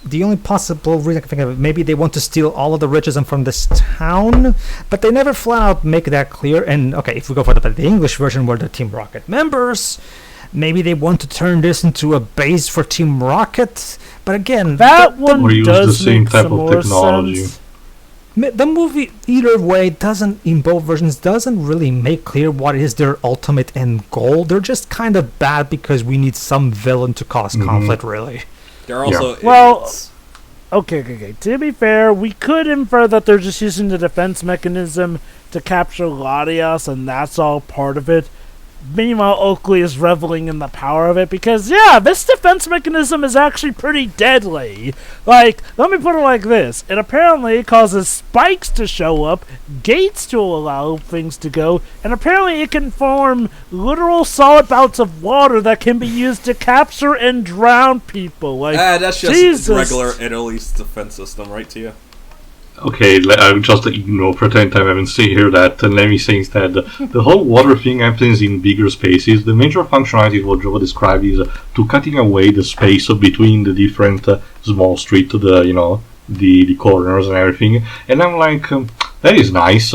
the only possible reason I can think of, maybe they want to steal all of the riches from this town, but they never flat out make that clear. And okay, if we go for the English version, where they're Team Rocket members, maybe they want to turn this into a base for Team Rocket. But again, that one Or use does the same make type some of more technology. sense. the movie either way doesn't, in both versions, doesn't really make clear what is their ultimate end goal. They're just kind of bad because we need some villain to cause conflict, really. They're also Well, idiots. Okay. To be fair, we could infer that they're just using the defense mechanism to capture Latias, and that's all part of it. Meanwhile, Oakley is reveling in the power of it because, yeah, this defense mechanism is actually pretty deadly. Like, let me put it like this. It apparently causes spikes to show up, gates to allow things to go, and apparently it can form literal solid bouts of water that can be used to capture and drown people. Like, That's just Jesus. regular Italy's defense system, right to you? Okay, I'll just pretend I haven't seen here that, and let me say instead, the whole water thing happens in bigger spaces. The major functionality of what Joe described is to cutting away the space between the different small streets, the corners and everything. And I'm like, that is nice,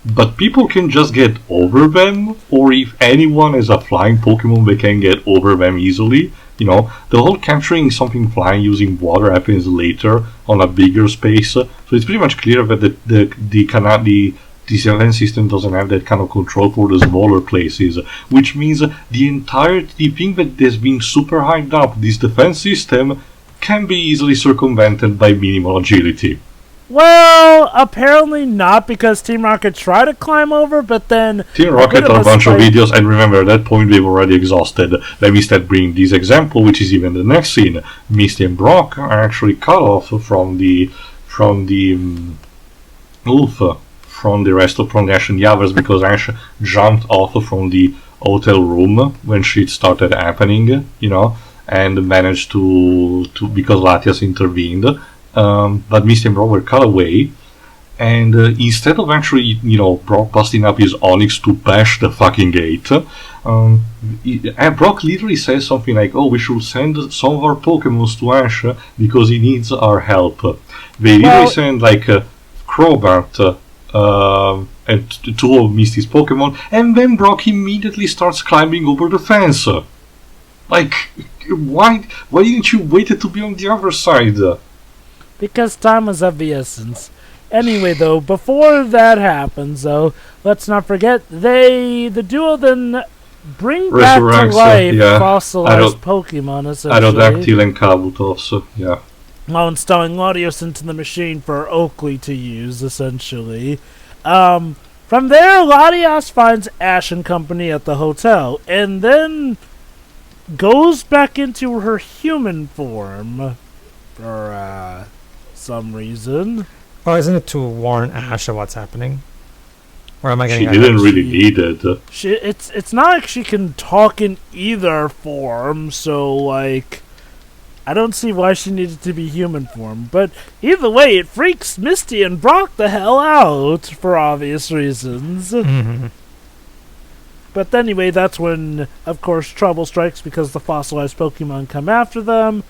but people can just get over them, or if anyone is a flying Pokemon, they can get over them easily. The whole capturing something flying using water happens later on a bigger space, so it's pretty much clear that the defense system doesn't have that kind of control for the smaller places, which means the thing that has been super hyped up, this defense system, can be easily circumvented by minimal agility. well, apparently not, because Team Rocket tried to climb over, but then Team Rocket bit of are a bunch of spike- videos, and remember, at that point they've already exhausted. Let me instead bring this example, which is even the next scene. Misty and Brock are actually cut off from the rest of the Ash and the others, because Ash jumped off from the hotel room when shit started happening, and managed to because Latias intervened. But Misty and Brock were cut away, and instead of actually, Brock busting up his Onyx to bash the fucking gate, and Brock literally says something like, "Oh, we should send some of our Pokemons to Ash because he needs our help." They literally send like Crowbat and two of Misty's Pokemon, and then Brock immediately starts climbing over the fence. Like, why didn't you wait to be on the other side? because time was of the essence. Anyway, though, before that happens, though, let's not forget the duo then bring back to Resurrects, life yeah. fossilized Pokemon, essentially, Aerodactyl and Kabutops, yeah. while installing Latios into the machine for Oakley to use, essentially. From there, Latias finds Ash and company at the hotel, and then goes back into her human form for some reason. Well, isn't it to warn Ash of what's happening? Or am I She getting didn't ahead? really need it. It's not like she can talk in either form, so like I don't see why she needed to be human form. But either way, it freaks Misty and Brock the hell out for obvious reasons. Mhm. But anyway, that's when, of course, trouble strikes because the fossilized Pokemon come after them.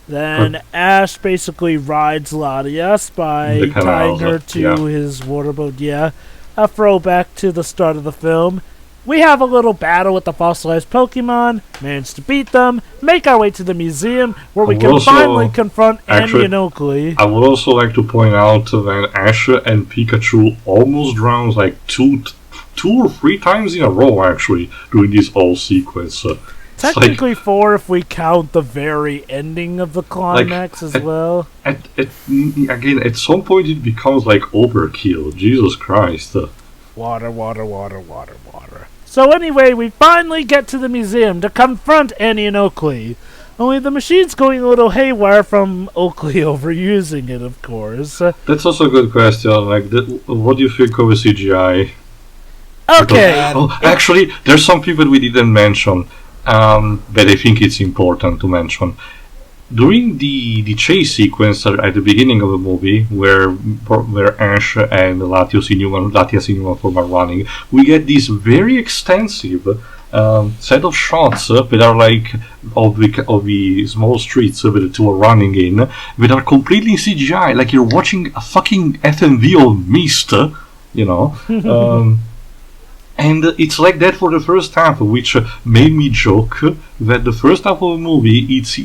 Then Ash basically rides Latias by The tying canals, her to yeah. his waterboat. Yeah, a throwback to the start of the film. We have a little battle with the fossilized Pokemon, manage to beat them, make our way to the museum where we I can would also- finally confront Andy actually- and Oakley. I would also like to point out that Ash and Pikachu almost drowns like two 2 or 3 times in a row, actually, during this whole sequence. Technically 4 if we count the very ending of the climax as well. Again, at some point it becomes like overkill. Jesus Christ. Water, water, water, water, water. So anyway, we finally get to the museum to confront Annie and Oakley. Only the machine's going a little haywire from Oakley overusing it, of course. That's also a good question. Like, what do you think of the CGI? Okay. Actually, there's something that we didn't mention, but I think it's important to mention. During the chase sequence at the beginning of the movie, where Ash and Latias in human form are running, we get this very extensive set of shots that are like of the small streets that the two are running in, that are completely CGI, like you're watching a fucking FMV of Misty, you know. And it's like that for the first half, which made me joke that the first half of the movie, it's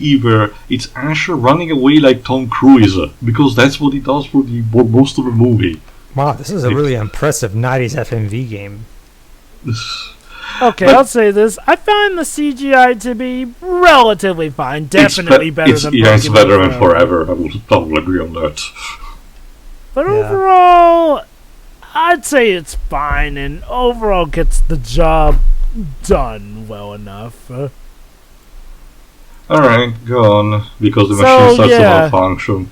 Ash running away like Tom Cruise, because that's what he does for most of the movie. Wow, this is a really impressive 90s FMV game. Okay, I'll say this. I find the CGI to be relatively fine. Definitely better than Pokemon. It's better than Forever. I will agree on that. But overall, I'd say it's fine, and overall gets the job done well enough. Alright, go on, because the machine starts to malfunction.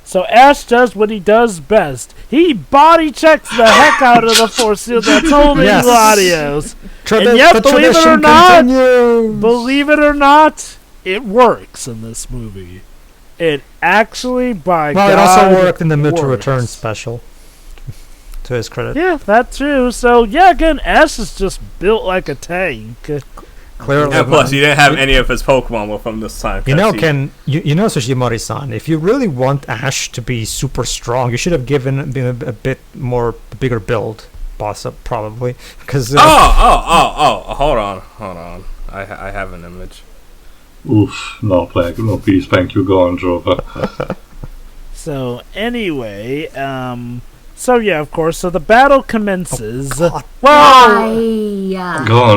So Ash does what he does best. He body checks the heck out of the force field that's holding Latios. And yet, believe it or not, it works in this movie. It actually, by God, it also worked in the Mutual Return special. To his credit. Yeah, that's true. So, yeah, again, Ash is just built like a tank. Clearly. And plus, he didn't have any of his Pokemon with him this time. You know, you know, Sushimori-san, if you really want Ash to be super strong, you should have given him a bigger build, probably. Cause, hold on. I have an image. Oof, no please, thank you, go on, Jova. So, anyway, so yeah, of course, so the battle commences. Go on,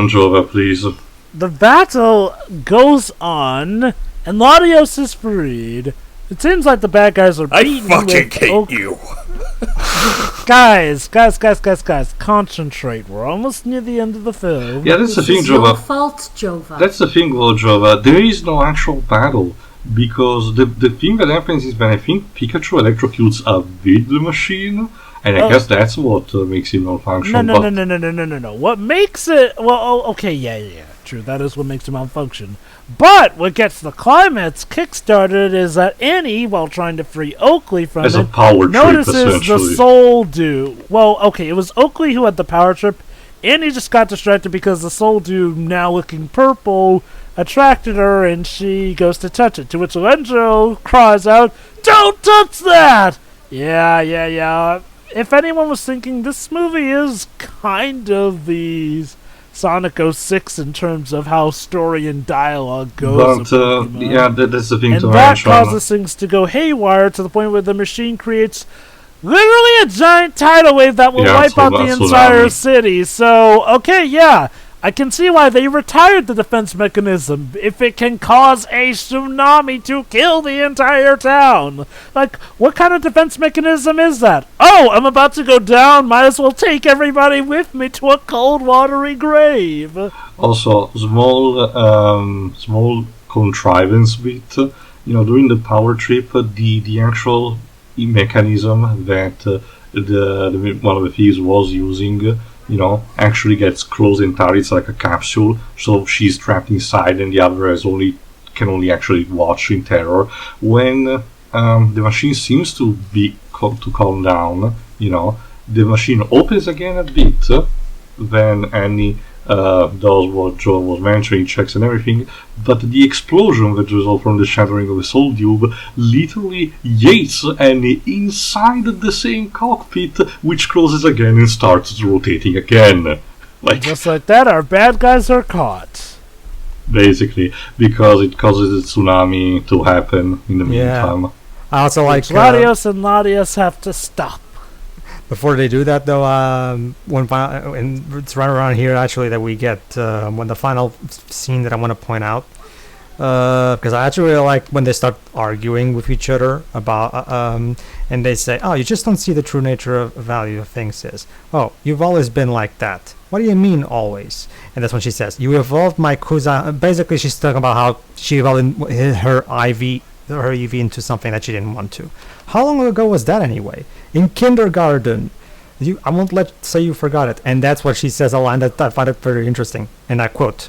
Jova, please. The battle goes on, and Latios is freed. It seems like the bad guys are beaten. I fucking hate you. Guys, concentrate. We're almost near the end of the film. Yeah, that's the thing, Jova. Your fault, Jova. That's the thing, though, Jova. There is no actual battle. Because the thing that happens is when I think Pikachu electrocutes a with the machine, and I guess that's what makes it malfunction. No. What makes it... Well, okay, yeah. True, that is what makes it malfunction. But what gets the climax kickstarted is that Annie, while trying to free Oakley from a power notices trip, the Soul Dew. Well, okay, it was Oakley who had the power trip. Annie just got distracted because the Soul Dew, now looking purple, attracted her, and she goes to touch it. To which Lorenzo cries out, "Don't touch that!" Yeah. If anyone was thinking, this movie is kind of the Sonic 06 in terms of how story and dialogue goes. But, yeah, that's the thing and to that mention. causes things to go haywire to the point where the machine creates literally a giant tidal wave that will wipe out the entire city. So, okay, yeah. I can see why they retired the defense mechanism if it can cause a tsunami to kill the entire town. Like, what kind of defense mechanism is that? Oh, I'm about to go down, might as well take everybody with me to a cold, watery grave. Also, small contrivance bit, during the power trip, the actual mechanism that one of the thieves was using, actually gets closed entirely. It's like a capsule, so she's trapped inside, and the other can only actually watch in terror. When the machine seems to calm down, the machine opens again a bit. Then Annie does what Joe was mentioning, checks and everything, but the explosion that results from the shattering of the Soul Tube literally yates Annie inside the same cockpit, which closes again and starts rotating again. Just like that, our bad guys are caught. Basically, because it causes a tsunami to happen in the meantime. I also like... Latios and Latias have to stop. Before they do that, though, and it's right around here actually that we get when the final scene that I want to point out, because I actually really like when they start arguing with each other about, and they say, "Oh, you just don't see the true nature of value of things." Is, "Oh, you've always been like that." What do you mean always? And that's when she says, "You evolved my cousin." Basically, she's talking about how she evolved her EV into something that she didn't want to. How long ago was that anyway? In kindergarten. I won't say you forgot it. And that's what she says, a line that I find it very interesting. And I quote,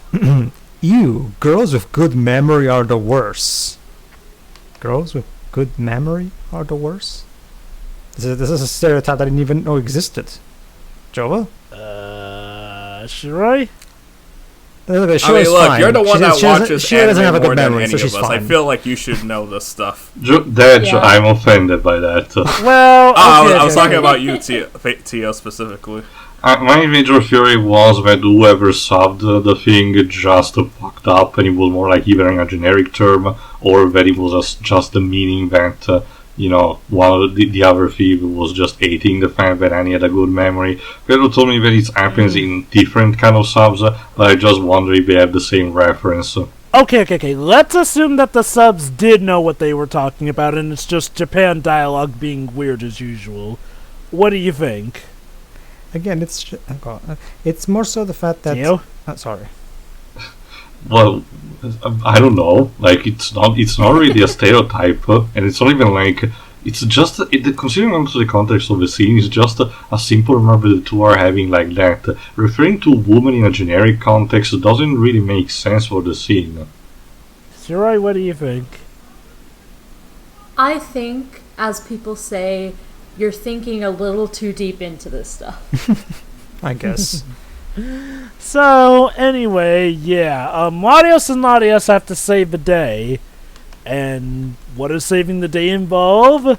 "You, girls with good memory are the worst." Girls with good memory are the worst? This is a stereotype I didn't even know existed. Jova? Shirai? Look, you're the one that watches anime more than any of us. I feel like you should know this stuff. I'm offended by that. Well, I was talking about you, Tia, specifically. My major theory was that whoever subbed the thing just fucked up, and it was more like either a generic term, or that it was just the meaning that while the other thief was just hating the fact that Annie had a good memory. Pedro told me that it happens in different kind of subs, but I just wonder if they have the same reference. Okay. Let's assume that the subs did know what they were talking about, and it's just Japan dialogue being weird as usual. What do you think? Again, it's more so the fact that... sorry. Well, I don't know. Like, it's not really a stereotype, and it's not even like it's just considering also the context of the scene is just a simple remark that the two are having like that. Referring to woman in a generic context doesn't really make sense for the scene. Shirai, what do you think? I think, as people say, you're thinking a little too deep into this stuff. I guess. So, anyway, yeah, Latios and Latias have to save the day. And what does saving the day involve?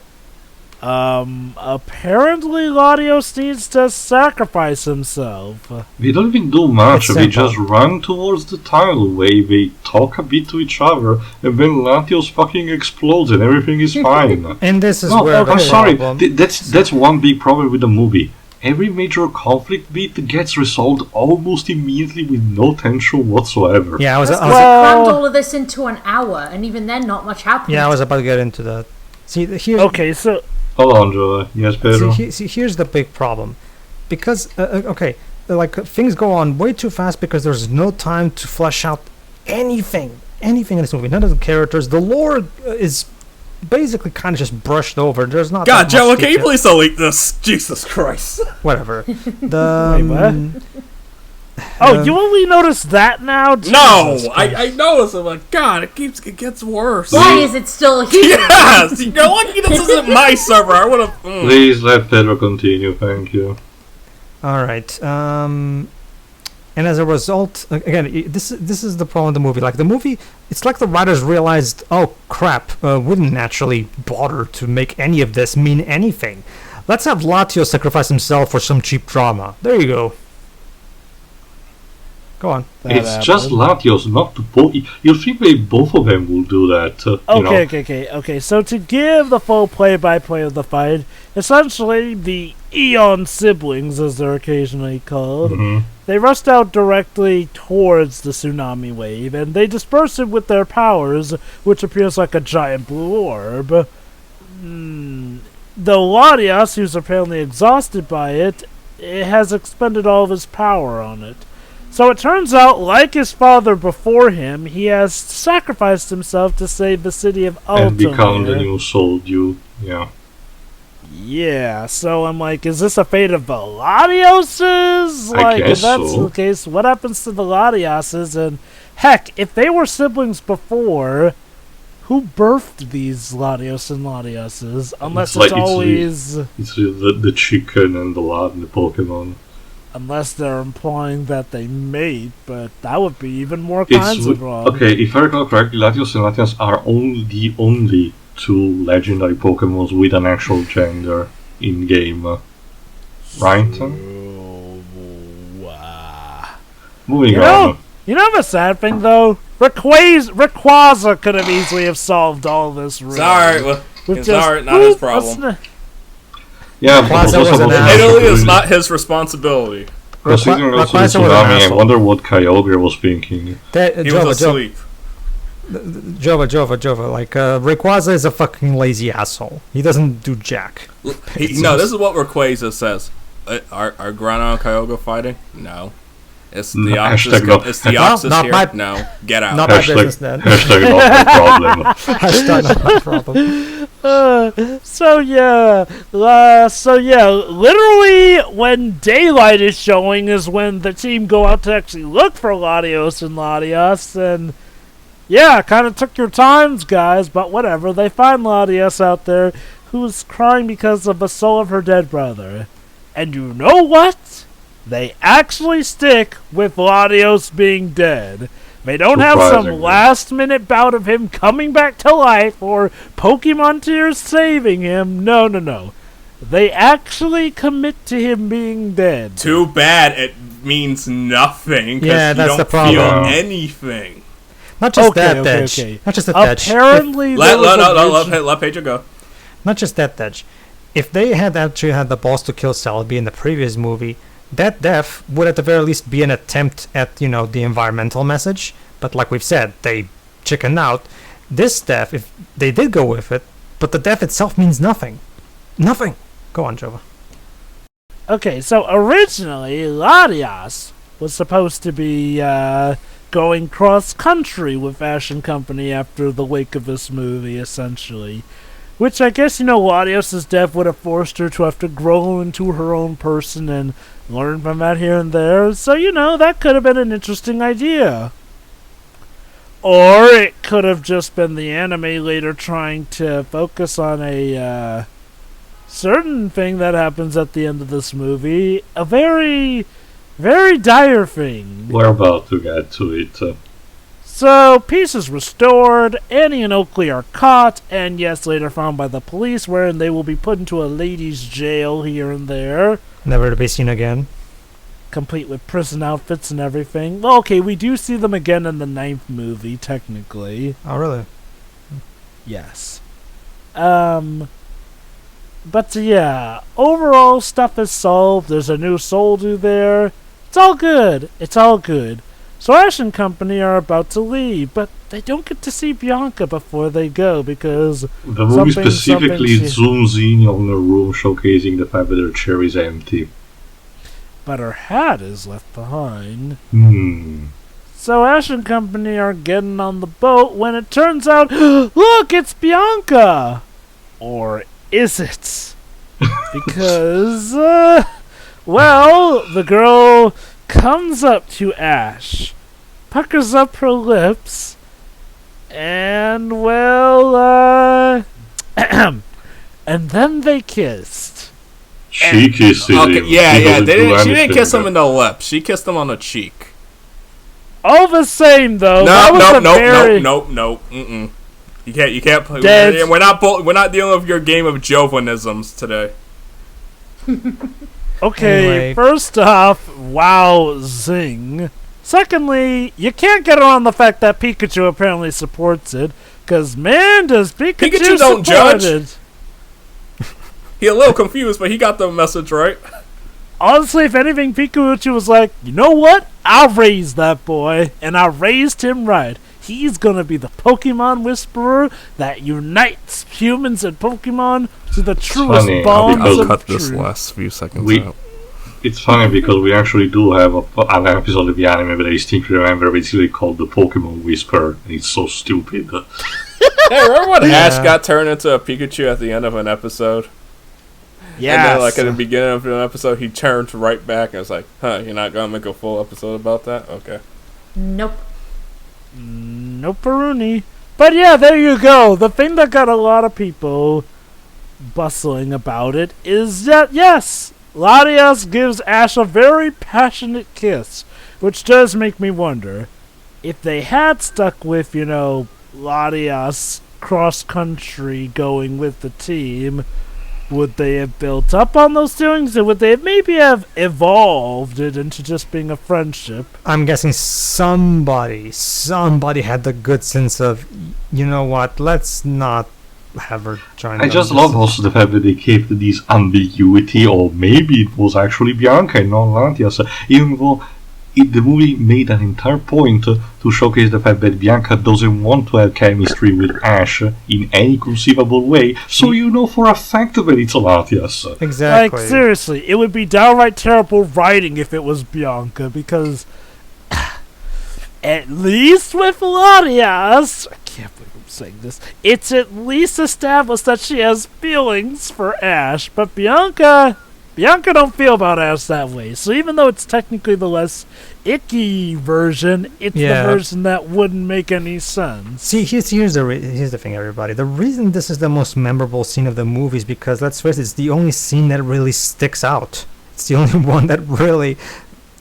Apparently Latios needs to sacrifice himself. We don't even do much, we just run towards the tidalway, they talk a bit to each other, and then Latios fucking explodes and everything is fine. And this is where I'm sorry, that's one big problem with the movie. Every major conflict beat gets resolved almost immediately with no tension whatsoever. Yeah, I was crammed all of this into an hour, and even then, not much happened. Yeah, I was about to get into that. See, here's... Okay, so... Hold on, Joe. Yes, Pedro? See, here's the big problem. Because, things go on way too fast because there's no time to flesh out anything in this movie. None of the characters. The lore is... basically kind of just brushed over. There's not God, Joe, can you please delete this? Jesus Christ. Whatever. Wait, what? You only noticed that now? No, I noticed. I'm like, God, it gets worse. Why is it still here? Yes, you're lucky this isn't my server. I would have. Please let Pedro continue. Thank you. All right. And as a result, again, this is the problem with the movie. Like the movie, it's like the writers realized, oh crap, wouldn't naturally bother to make any of this mean anything. Let's have Latios sacrifice himself for some cheap drama. There you go. Go on. It's just Latios, not the You'll think both of them will do that. Okay. So to give the full play-by-play of the fight, essentially the Eon siblings, as they're occasionally called, they rushed out directly towards the tsunami wave, and they dispersed it with their powers, which appears like a giant blue orb. Though Latias, who's apparently exhausted by it, has expended all of his power on it. So it turns out, like his father before him, he has sacrificed himself to save the city of Altamir. And become the new soldier, yeah. Yeah, so I'm like, is this a fate of the Latioses? Like, if that's the case, what happens to the Latioses? And heck, if they were siblings before, who birthed these Latios and Latiases? Unless it's always... It's the chicken and the Pokemon. Unless they're implying that they mate, but that would be even more kinds of wrong. Okay, if I recall correctly, Latios and Latias are the only two legendary Pokemons with an actual gender in game, right? Moving on. You know the sad thing though? Rayquaza could have easily have solved all this. It's alright, not his problem. Yeah, Rayquaza but was also an was asshole. Italy is not his responsibility. considering also the Rayquaza was an tsunami, I asshole. wonder what Kyogre was thinking. He was asleep. Jova. Like, Rayquaza is a fucking lazy asshole. He doesn't do jack. No, this is what Rayquaza says. Are Grana and Kyogre fighting? No. It's the opposite. No. It's the opposite Not here. my- No, get out. Not my business then. Hashtag not my problem. Hashtag not my problem. So yeah, literally when daylight is showing is when the team go out to actually look for Latios and Latias, and yeah, kind of took your times, guys, but whatever. They find Latias out there, who's crying because of the soul of her dead brother, and you know what? They actually stick with Latios being dead. They don't have some Surprisingly. last-minute bout of him coming back to life or Pokemon Tears saving him. No. They actually commit to him being dead. Too bad it means nothing. 'Cause Yeah, you that's don't the problem. feel anything. Not just Okay, that, okay, Dedge. okay. Not just that, Dedge. Apparently, there was a Let Pedro go. Not just that, Dedge. If they had actually had the balls to kill Celebi in the previous movie, that death would at the very least be an attempt at, the environmental message. But like we've said, they chickened out. This death, if they did go with it, but the death itself means nothing. Nothing. Go on, Jova. Okay, so originally, Latias was supposed to be going cross-country with Ash and Company after the wake of this movie, essentially. Which I guess, Latios' death would have forced her to have to grow into her own person and learn from that here and there. So, that could have been an interesting idea. Or it could have just been the anime later trying to focus on a certain thing that happens at the end of this movie. A very, very dire thing. We're about to get to it. So, peace is restored, Annie and Oakley are caught, and yes, later found by the police, wherein they will be put into a ladies' jail here and there, Never to be seen again. complete with prison outfits and everything. Well, okay, we do see them again in the 9th movie, technically. Oh, really? Yes. But yeah, overall stuff is solved, there's a new Soldu there. It's all good. So Ash and Company are about to leave, but they don't get to see Bianca before they go because The movie something specifically she- zooms in on the room, showcasing the fact that their chair is empty. but her hat is left behind. So Ash and Company are getting on the boat when it turns out, look, it's Bianca! Or is it? Because, well, the girl comes up to Ash, puckers up her lips, and, well, and then they kissed. She kisses him. Okay, yeah. He doesn't do She didn't anything, kiss him but- in the lips. She kissed him on the cheek. All the same, though, that was a very... Nope. Mm-mm. You can't play. Dead. We're not dealing with your game of Jovanisms today. Okay, Anyway. first off, wow, zing. Secondly, you can't get around the fact that Pikachu apparently supports it, because man, does Pikachu don't support judge. it. He a little confused, but he got the message right. Honestly, if anything, Pikachu was like, you know what? I'll raise that boy, and I raised him right. He's gonna be the Pokemon Whisperer that unites humans and Pokemon to the truest funny, bonds because- of Cut this truth. last few seconds We- out. It's funny because we actually do have an episode of the anime that I distinctly remember. It's really called the Pokemon Whisper, and it's so stupid. Hey, remember when Yeah. Ash got turned into a Pikachu at the end of an episode? Yes. And then, like, at the beginning of an episode, he turned right back and was like, huh, you're not gonna make a full episode about that? Okay. Nope. No Peruni. But yeah, there you go. The thing that got a lot of people bustling about it is that, yes, Latias gives Ash a very passionate kiss, which does make me wonder if they had stuck with, Latias cross-country going with the team, would they have built up on those feelings, or would they maybe have evolved it into just being a friendship? I'm guessing somebody had the good sense of, you know what, let's not have her join. I just love also the fact that they kept this ambiguity, or maybe it was actually Bianca and not Latias, even though the movie made an entire point to showcase the fact that Bianca doesn't want to have chemistry with Ash in any conceivable way, so you know for a fact that it's Latias. Exactly. Like, seriously, it would be downright terrible writing if it was Bianca, because at least with Latias, I can't believe I'm saying this, it's at least established that she has feelings for Ash, but Bianca don't feel about Ash that way. So even though it's technically the less icky version, it's the version that wouldn't make any sense. See, here's the thing, everybody. The reason this is the most memorable scene of the movie is because, let's face it, it's the only scene that really sticks out. It's the only one that really,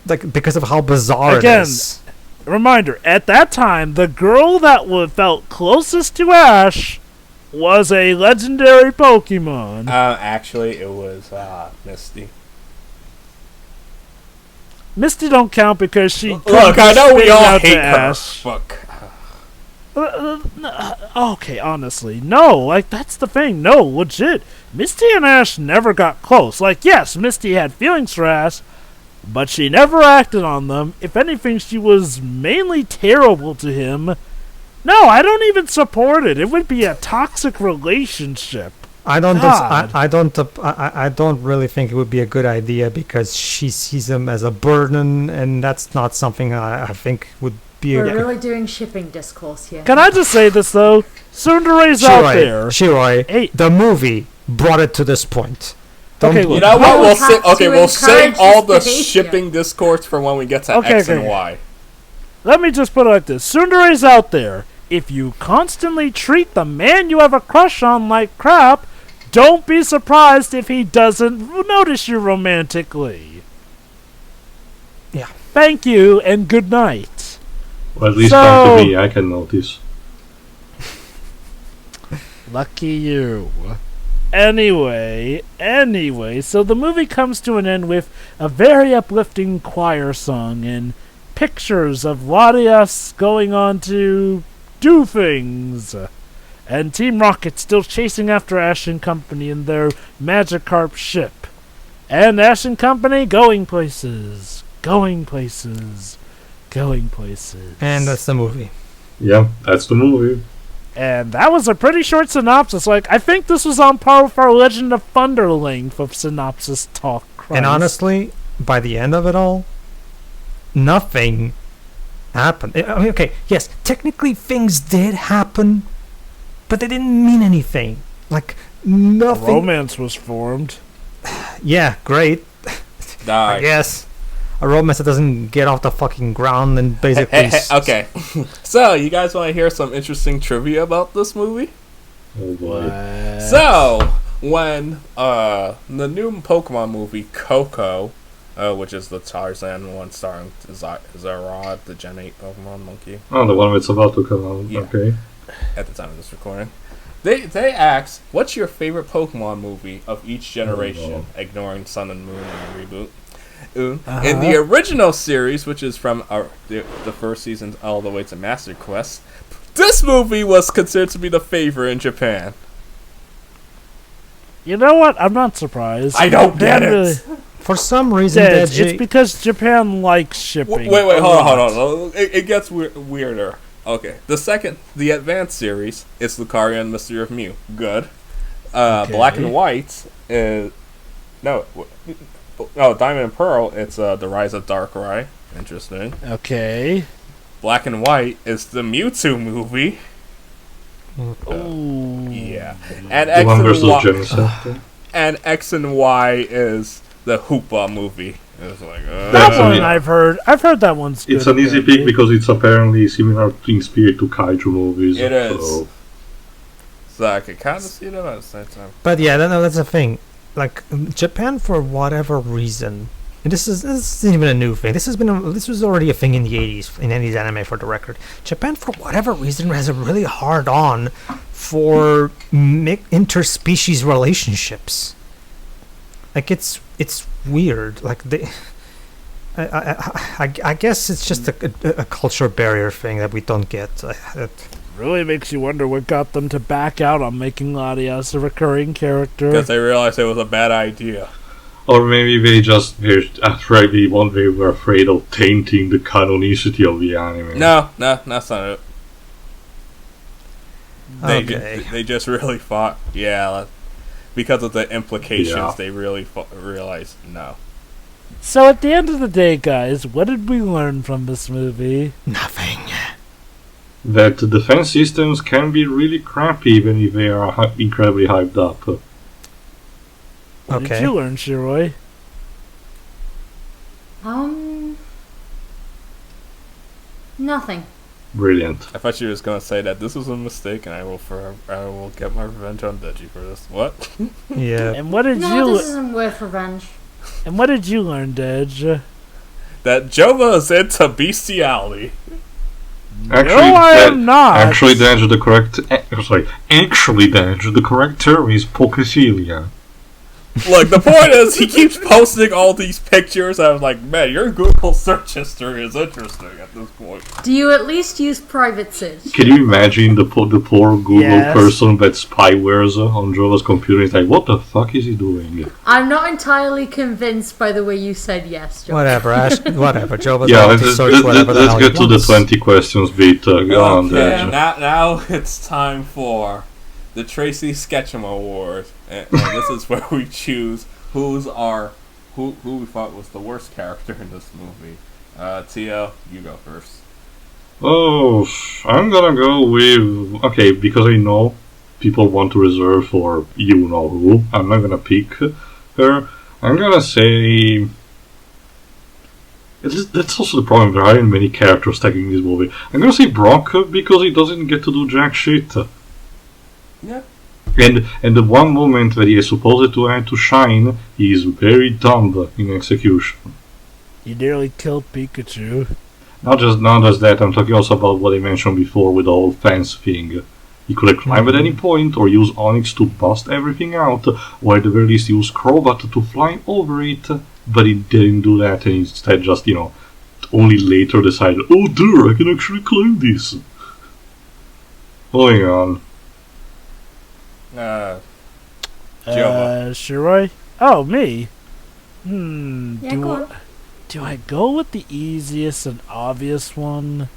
like, because of how bizarre it is. Reminder, at that time, the girl that felt closest to Ash was a legendary Pokemon. Actually, it was Misty. Misty don't count because she. Look, I know we all out hate to her. Ash. Fuck. Okay, honestly, no. Like, that's the thing. No, legit. Misty and Ash never got close. Like, yes, Misty had feelings for Ash, but she never acted on them. If anything, she was mainly terrible to him. No, I don't even support it. It would be a toxic relationship. I don't God. really think it would be a good idea, because she sees him as a burden, and that's not something I think would be. We're really doing shipping discourse here. Can I just say this though? Sundare's out there. Shiroi, Hey. the movie brought it to this point. Okay, You know what? We have to We'll save encourage all the this behavior. shipping discourse for when we get to X and Y. Let me just put it like this. Sundare's out there. If you constantly treat the man you have a crush on like crap, don't be surprised if he doesn't notice you romantically. Yeah. Thank you, and good night. Well, at least come to me, I can notice. Lucky you. Anyway, so the movie comes to an end with a very uplifting choir song and pictures of Latias going on to do things. And Team Rocket still chasing after Ash and Company in their Magikarp ship. And Ash and Company going places. And that's the movie. Yeah, that's the movie. And that was a pretty short synopsis. Like, I think this was on par with our Legend of Thunder length of synopsis talk. Christ. And honestly, by the end of it all, nothing happened. I mean, okay, yes, technically things did happen, but they didn't mean anything. Like, nothing. A romance was formed. Yeah, great. I guess. A romance that doesn't get off the fucking ground and basically... Okay. So, you guys want to hear some interesting trivia about this movie? Oh boy. So, when the new Pokemon movie, Coco, which is the Tarzan one starring Zarod, the Gen 8 Pokemon monkey. Oh, the one that's about to come out. Yeah. Okay. At the time of this recording. They asked, what's your favorite Pokemon movie of each generation, ignoring Sun and Moon and the reboot? In the original series, which is from the first season all the way to Master Quest, this movie was considered to be the favorite in Japan. You know what? I'm not surprised. I don't get it. For some reason, It's because Japan likes shipping. Wait, hold on. It gets weirder. Okay, the Advanced series is Lucario and Mystery of Mew. Good. Black and White is... Diamond and Pearl, it's The Rise of Darkrai. Interesting. Okay. Black and White is the Mewtwo movie. Ooh. Yeah. The one versus Genesect. And X and Y is the Hoopa movie. It's like, That one I've heard. I've heard that one's good. It's an easy pick because it's apparently similar in spirit to kaiju movies. It is. So I could kind of see them at the same time. But yeah, that's the thing. Like, Japan, for whatever reason, and this isn't even a new thing. This was already a thing in the 80s in 80s anime, for the record. Japan, for whatever reason, has a really hard on for interspecies relationships. Like, it's weird. Like, I guess it's just a culture barrier thing that we don't get. Really makes you wonder what got them to back out on making Latias a recurring character. Because they realized it was a bad idea. Or maybe they were afraid of tainting the canonicity of the anime. No, that's not it. Okay. They just really thought, because of the implications, Yeah. they really realized, no. So at the end of the day, guys, what did we learn from this movie? Nothing. That the defense systems can be really crappy even if they are incredibly hyped up. What Okay. did you learn, Shiroi? Nothing. Brilliant. I thought you was gonna say that this was a mistake, and I will get my revenge on Deji for this. What? Yeah. And what did No, you this isn't worth revenge. And what did you learn, Dej? That Jova is into bestiality. No, I am not. Actually, the correct term is pokephilia. Look, the point is, he keeps posting all these pictures. I was like, man, your Google search history is interesting at this point. Do you at least use private search? Can you imagine the poor Google Yes. person that spywares on Jova's computer? It's like, what the fuck is he doing? I'm not entirely convinced by the way you said yes, Joe. Whatever, whatever. Joe was Yeah, allowed to search whatever the let's hell get he to the wants. 20 questions bit. Go on, Okay, Dej. now it's time for the Tracy Sketchum Award, and this is where we choose who we thought was the worst character in this movie. TL, you go first. Oh, I'm gonna go with... Okay, because I know people want to reserve for you-know-who. I'm not gonna pick her. I'm gonna say... That's also the problem. There aren't many characters tagging this movie. I'm gonna say Brock because he doesn't get to do jack shit. Yeah. And the one moment that he is supposed to shine, he is very dumb in execution. You nearly killed Pikachu. Not just that, I'm talking also about what I mentioned before with the whole fence thing. He could have climbed at any point, or use Onyx to bust everything out, or at the very least use Crobat to fly over it, but he didn't do that, and instead just, only later decided, oh dear, I can actually climb this. Moving on. Shiroi? Oh, me? Yeah, go on. Do I go with the easiest and obvious one?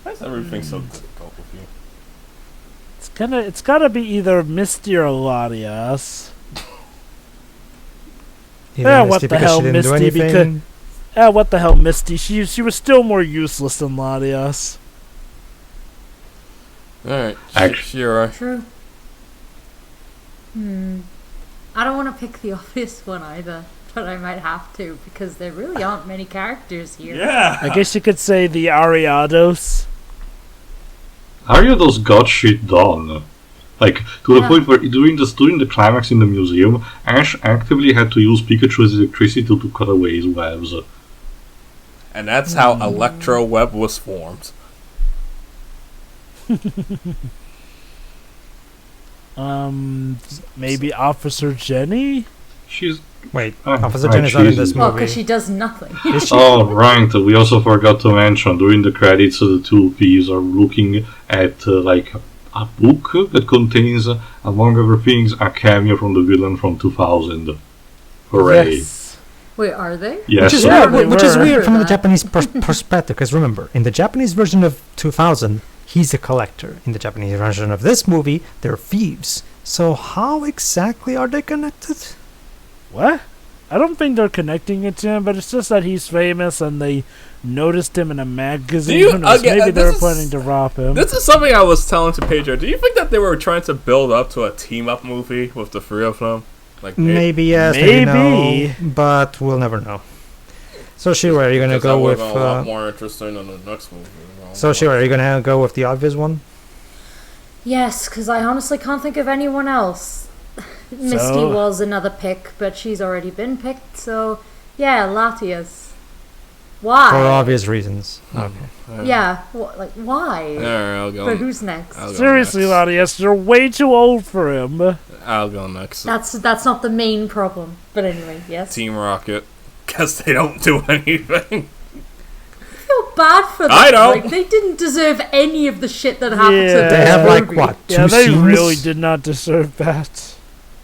Why is everything so difficult with you? It's gotta be either Misty or Latias. Either what Misty the because hell, she didn't do Misty, anything. What the hell, Misty? She was still more useless than Latias. Alright, Actually- Shira. True. I don't want to pick the obvious one either, but I might have to because there really aren't many characters here. Yeah! I guess you could say the Ariados. Ariados got shit done. Like, to the point where during the climax in the museum, Ash actively had to use Pikachu's electricity to cut away his webs. And that's how Electro Web was formed. Maybe Officer Jenny? She's... Wait, Ah, Officer right, Jen is not in she's- this Well, movie. because she does nothing. Is she? Oh, right, we also forgot to mention, during the credits, the two Ps are looking at, a book that contains, among other things, a cameo from the villain from 2000. Hooray. Yes. Wait, are they? Yes. Which is Yeah, weird, they which is were. weird from the That. Japanese perspective, because remember, in the Japanese version of 2000, he's a collector. In the Japanese version of this movie, they're thieves. So how exactly are they connected? What? I don't think they're connecting it to him, but it's just that he's famous and they noticed him in a magazine. Do you- Who knows? again, Maybe they were this is- planning to rob him. This is something I was telling to Pedro. Do you think that they were trying to build up to a team-up movie with the three of them? Like Maybe yes, maybe Maybe. no, but we'll never know. So Shiro, are you gonna because go that with? would've been a lot more interesting than the next movie. So Shiro, are you gonna go with the obvious one? Yes, because I honestly can't think of anyone else. Misty was another pick, but she's already been picked, so yeah, Latias. Why? For obvious reasons. Okay. Yeah, why? Alright, I'll go. But who's next? I'll go Seriously, next. Latias, you're way too old for him. I'll go next. That's not the main problem. But anyway, yes. Team Rocket. Because they don't do anything. I feel bad for them. I don't. Like, they didn't deserve any of the shit that happened to Yeah. them. They have like what? Yeah, Two they scenes? really did not deserve that.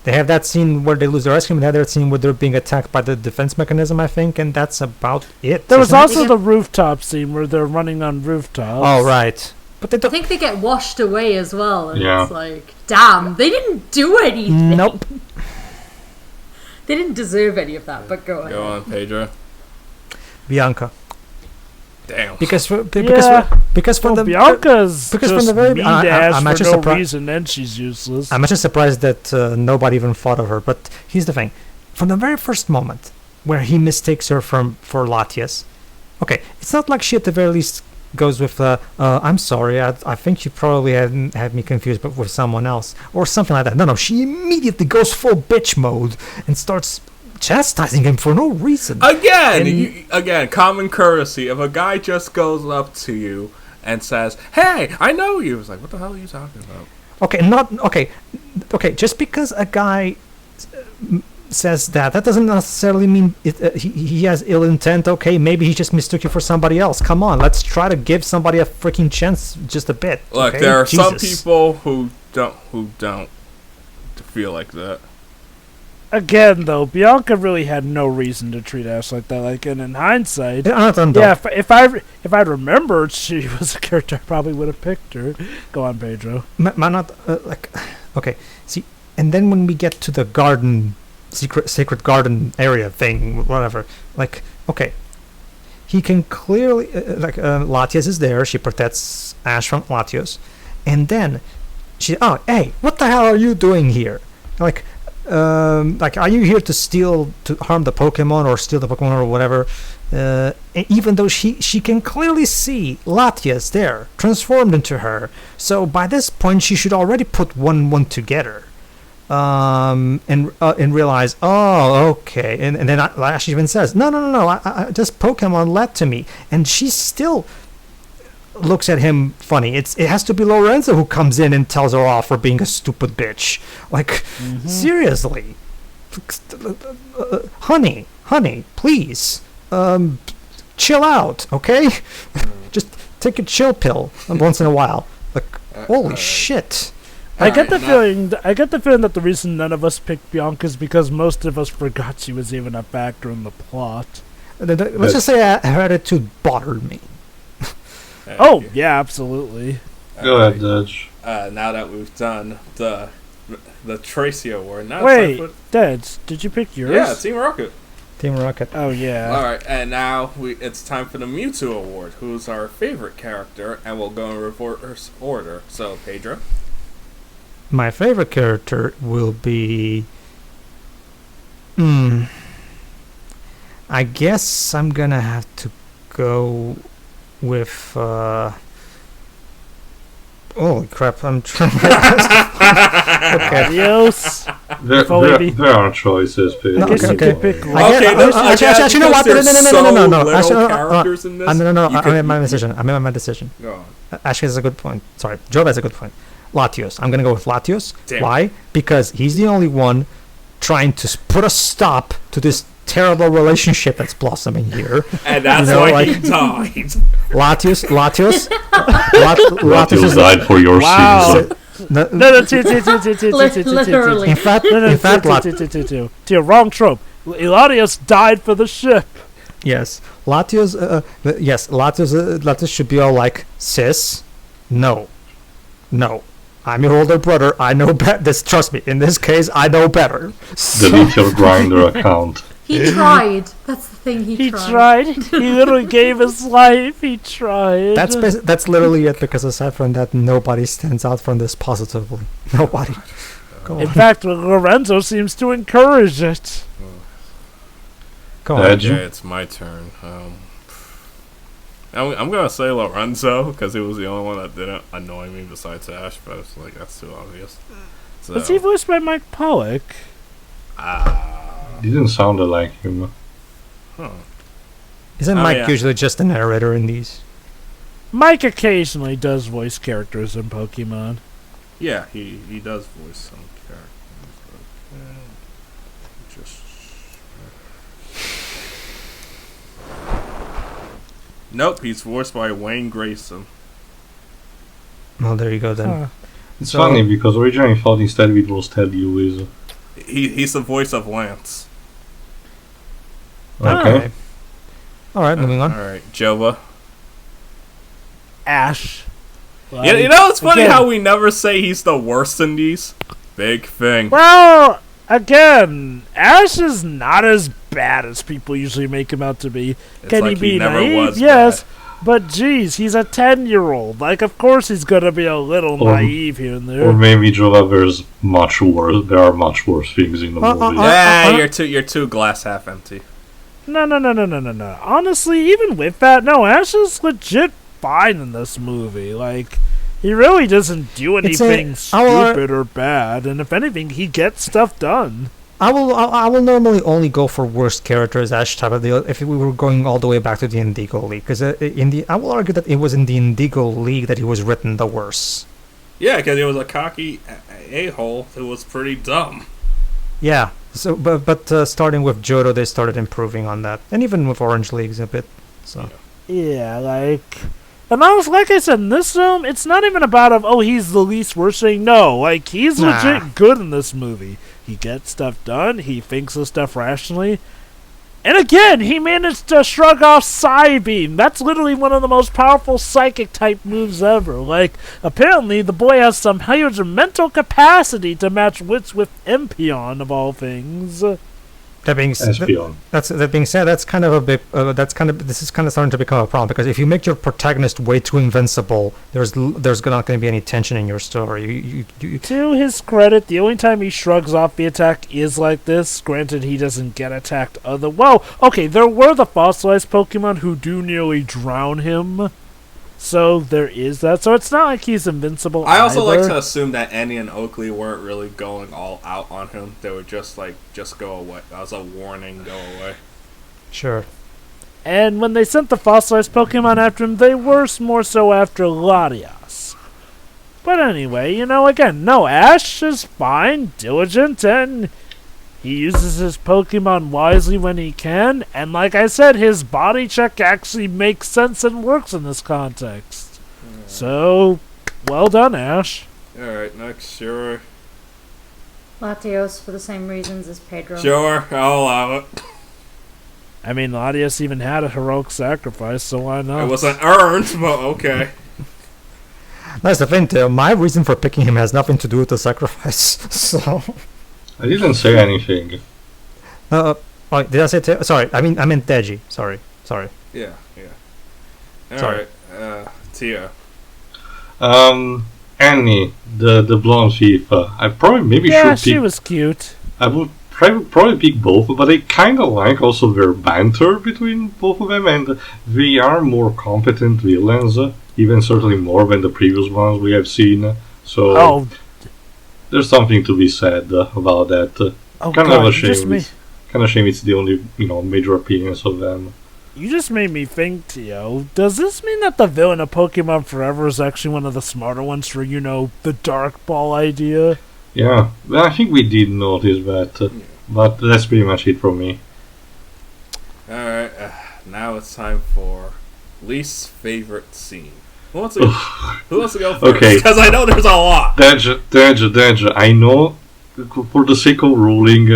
They have that scene where they lose their ice cream, and the other scene where they're being attacked by the defense mechanism, I think, and that's about it. There was isn't it? also the rooftop scene where they're running on rooftops. Oh, right. But they I don't. think they get washed away as well. And Yeah. it's like, damn, they didn't do anything. Nope. They didn't deserve any of that, but go ahead. Go on, Pedro. Bianca. Damn. Because from Well, the Bianca's because just from the very mean I- to I- Ash I'm for actually no surprised- reason, and she's useless. I'm actually surprised that nobody even thought of her. But here's the thing: from the very first moment where he mistakes her for Latias, okay, it's not like she at the very least goes with I'm sorry, I think you probably had me confused, but with someone else or something like that. No, she immediately goes full bitch mode and starts chastising him for no reason. Again, common courtesy. If a guy just goes up to you and says, "Hey, I know you," it's like, "What the hell are you talking about?" Okay. Just because a guy says that doesn't necessarily mean he has ill intent. Okay, maybe he just mistook you for somebody else. Come on, let's try to give somebody a freaking chance, just a bit. Look, okay? there are some Jesus. people who don't feel like that. Again, though, Bianca really had no reason to treat Ash like that. Like, and in hindsight, Yeah, if I remembered she was a character, I probably would have picked her. Go on, Pedro. okay. See, and then when we get to the garden, sacred garden area thing, whatever. Like, okay, he can clearly Latias is there. She protects Ash from Latios, and then hey, what the hell are you doing here? Like, are you here to harm the Pokemon or steal the Pokemon or whatever? Even though she can clearly see Latias there, transformed into her. So by this point, she should already put one together, and realize, oh, okay. And then Ash even says, no, I this Pokemon led to me, and she still looks at him funny. It has to be Lorenzo who comes in and tells her off for being a stupid bitch. Like, seriously, honey, please, chill out, okay? Just take a chill pill once in a while. Like, holy shit. I get the feeling that the reason none of us picked Bianca is because most of us forgot she was even a factor in the plot. Let's just say her attitude bothered me. Oh, yeah, absolutely. Go ahead, Dodge. Now that we've done the Tracy Award, now Wait, it's Dad, did you pick yours? yeah, Team Rocket. Team Rocket. Oh, yeah. All right, and now it's time for the Mewtwo Award. Who's our favorite character? And we'll go in reverse order. So, Pedro. My favorite character will be... I guess I'm gonna have to go with... Holy crap, I'm trying to... Okay. Adios. There are choices, Pedro. No, I guess you okay. could pick Okay, Latias. Actually, you know what? There's No. so Actually, little characters in this. No. You I could- made my decision. Go on. Actually, has a good point. Sorry, Job has a good point. Latios. I'm gonna go with Latios. Damn. Why? Because he's the only one trying to put a stop to this terrible relationship that's blossoming here. And that's You know, why he like- died. Latios Latios is died for your Wow. sins. no, No, Literally. in fact, wrong trope. Eladius died for the ship. yes, Latios. Latios should be all like, sis, no. I'm your older brother. I know better. Trust me. In this case, I know better. Delete your grinder account. He tried. That's the thing. He tried. He literally gave his life. He tried. That's literally it. Because aside from that, nobody stands out from this positively. Nobody. Go In on. fact, Lorenzo seems to encourage it. Go on. Edge. Okay, it's my turn. I'm gonna say Lorenzo because he was the only one that didn't annoy me besides Ash, but it's like that's too obvious. So, Was he voiced by Mike Pollock? Didn't sound like him. huh. Isn't Oh, Mike yeah. usually just the narrator in these? Mike occasionally does voice characters in Pokemon. Yeah, he does voice some characters. But, just nope, he's voiced by Wayne Grayson. Well, there you go then. Huh. It's So- funny because originally I thought instead it was Ted Lewis. He's the voice of Lance. Okay. Alright, moving on. All right, Jova. Ash. Yeah, you know it's funny again- how we never say he's the worst in these. Big thing. Well, again, Ash is not as bad as people usually make him out to be. It's Can like he be never naive? was Yes. bad. But geez, he's a 10-year-old. Like, of course he's gonna be a little Or- naive here and Or there. maybe Jova, there's much worse. There are much worse things in the movie. Yeah, you're too glass half empty. No. Honestly, even with that, no, Ash is legit fine in this movie. Like, he really doesn't do It's a- anything our- stupid or bad, and if anything, he gets stuff done. I will normally only go for worst characters Ash type of deal if we were going all the way back to the Indigo League, because I will argue that it was in the Indigo League that he was written the worst. Yeah, because he was a cocky a-hole who was pretty dumb. Yeah. So, but starting with Johto, they started improving on that, and even with Orange Leagues a bit. So Yeah, like, and like I said, in this film, it's not even about he's the least worst thing. No, like, he's Nah. legit good in this movie. He gets stuff done. He thinks of stuff rationally. And again, he managed to shrug off Psybeam. That's literally one of the most powerful psychic type moves ever. Like, apparently the boy has some huge mental capacity to match wits with Empion of all things. that being Espeon. that being said, this is kind of starting to become a problem, because if you make your protagonist way too invincible, there's not going to be any tension in your story. You To his credit, the only time he shrugs off the attack is like this. Granted, he doesn't get attacked okay, there were the fossilized Pokemon who do nearly drown him. So there is that. So it's not like he's invincible I also like either. to assume that Annie and Oakley weren't really going all out on him. They would just go away. That was a warning, go away. Sure. And when they sent the fossilized Pokemon after him, they were more so after Latias. But anyway, again, no, Ash is fine, diligent, and he uses his Pokemon wisely when he can, and like I said, his body check actually makes sense and works in this context. So, well done, Ash. Alright, next, sure. Latios for the same reasons as Pedro. Sure, I'll allow it. I mean, Latias even had a heroic sacrifice, so why not? It wasn't earned, but okay. That's the thing, too. My reason for picking him has nothing to do with the sacrifice. So, I didn't say anything. did I say? Sorry, I meant Deji. Sorry. Yeah. Sorry. Alright, Tia. Annie, the blonde thief. I probably maybe yeah, should pick. she was cute. I would probably pick both, but I kind of like also their banter between both of them, and they are more competent villains, even certainly more than the previous ones we have seen. So Oh, there's something to be said about that. oh Kind God, of a you just shame. made... Kind of shame it's the only major appearance of them. You just made me think, Tio. Does this mean that the villain of Pokemon Forever is actually one of the smarter ones for, the Dark Ball idea? Yeah, well, I think we did notice that, but that's pretty much it from me. Alright, now it's time for least favorite scene. Who wants to go first? Okay. Because I know there's a lot. Danger, I know, for the sake of ruling,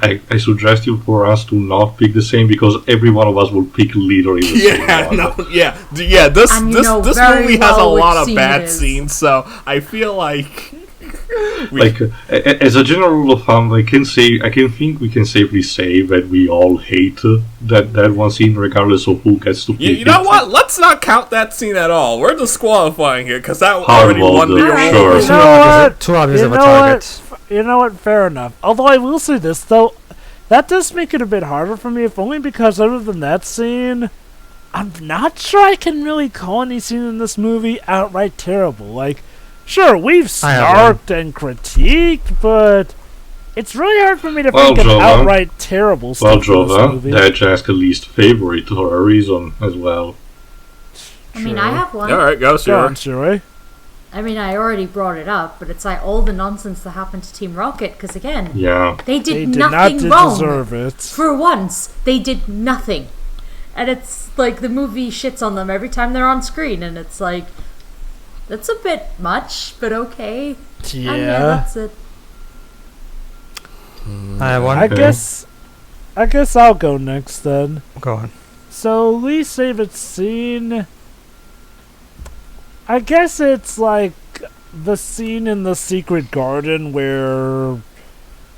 I suggest you for us to not pick the same, because every one of us will pick literally the same Yeah, one. this And you this know this very movie has a well which lot of scene bad it is. scenes, so I feel like As a general rule of thumb, I can think we can safely say that we all hate that one scene, regardless of who gets to pick you know it. what? Let's not count that scene at all. We're disqualifying here because that Hard already well won done, the Alright. award. You know what? Too obvious You of a know target. You know what? Fair enough. Although I will say this, though, that does make it a bit harder for me, if only because other than that scene, I'm not sure I can really call any scene in this movie outright terrible. Like, sure, we've I have one. snarked and critiqued, but It's really hard for me to Well, think of Jova. outright terrible Well, stuff in this Jova, movie. that's just a least favorite for a reason as well. I mean, I have one. All right, go, Go Sarah. on, Shui. I mean, I already brought it up, but it's like all the nonsense that happened to Team Rocket, because again, Yeah. they They did did not nothing wrong. deserve it. For once, they did nothing. And it's like the movie shits on them every time they're on screen, and it's like, that's a bit much, but okay. And yeah, that's it. I have one. I guess I'll go next then. Go on. So, least favorite scene. I guess it's like the scene in the secret garden where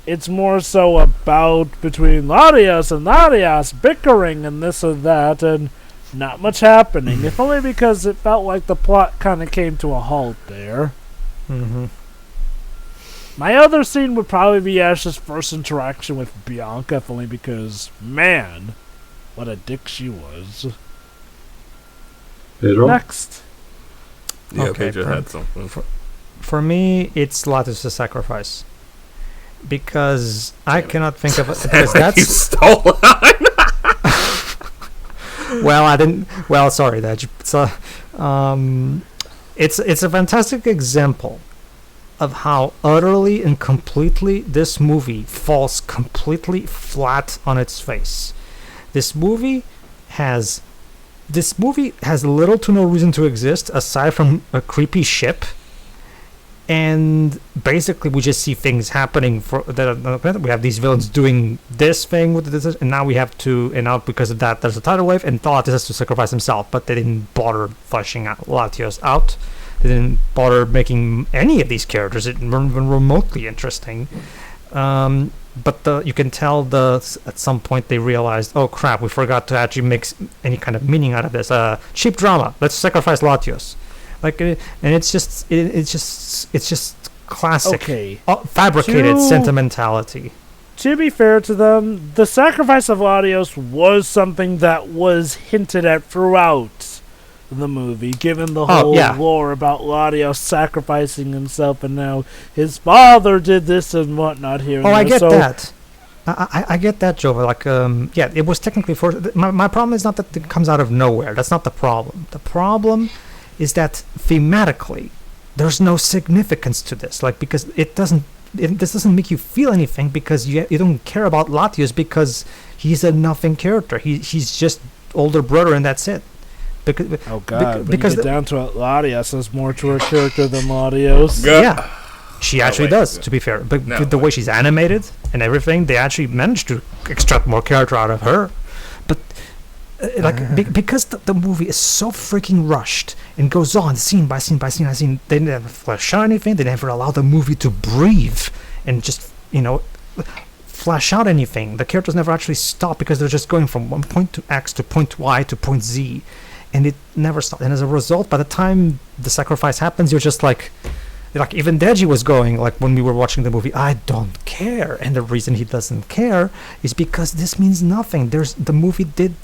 it's more so about between Latias and Latias bickering and this and that, and not much happening. If only because it felt like the plot kind of came to a halt there. Mm-hmm. My other scene would probably be Ash's first interaction with Bianca, if only because, man, what a dick she was. Pedro? Next. Yeah, Okay, Pedro had something. For me, it's Latios' sacrifice. Because I cannot think of it. Because You that's. stole it. Well, I didn't. Well, sorry, Dad. It's a fantastic example of how utterly and completely this movie falls completely flat on its face. This movie has little to no reason to exist aside from a creepy ship, and basically we just see things happening we have these villains doing this thing with this, and now now because of that there's a tidal wave, and Latios has to sacrifice himself, but they didn't bother fleshing out Latios out. They didn't bother making any of these characters even remotely interesting. But you can tell at some point they realized, oh crap, we forgot to actually make any kind of meaning out of this. Cheap drama. Let's sacrifice Latios. And it's just classic, fabricated sentimentality. To be fair to them, the sacrifice of Latios was something that was hinted at throughout the movie, given the whole lore about Latios sacrificing himself, and now his father did this and whatnot here. I get that. I get that, Jova. It was technically my problem is not that it comes out of nowhere. That's not the problem. The problem is that thematically, there's no significance to this. Because this doesn't make you feel anything, because you don't care about Latios because he's a nothing character. He's just older brother, and that's it. Because because you get down to it, Latias is more to her character than Latios. Yeah, she actually does. To be fair, but the way she's animated and everything, they actually managed to extract more character out of her. But because the movie is so freaking rushed and goes on scene by scene by scene by scene, they never flesh out anything. They never allow the movie to breathe and just flesh out anything. The characters never actually stop because they're just going from one point to X to point Y to point Z. And it never stopped. And as a result, by the time the sacrifice happens, you're just like even Deji was going, when we were watching the movie, I don't care. And the reason he doesn't care is because this means nothing. The movie did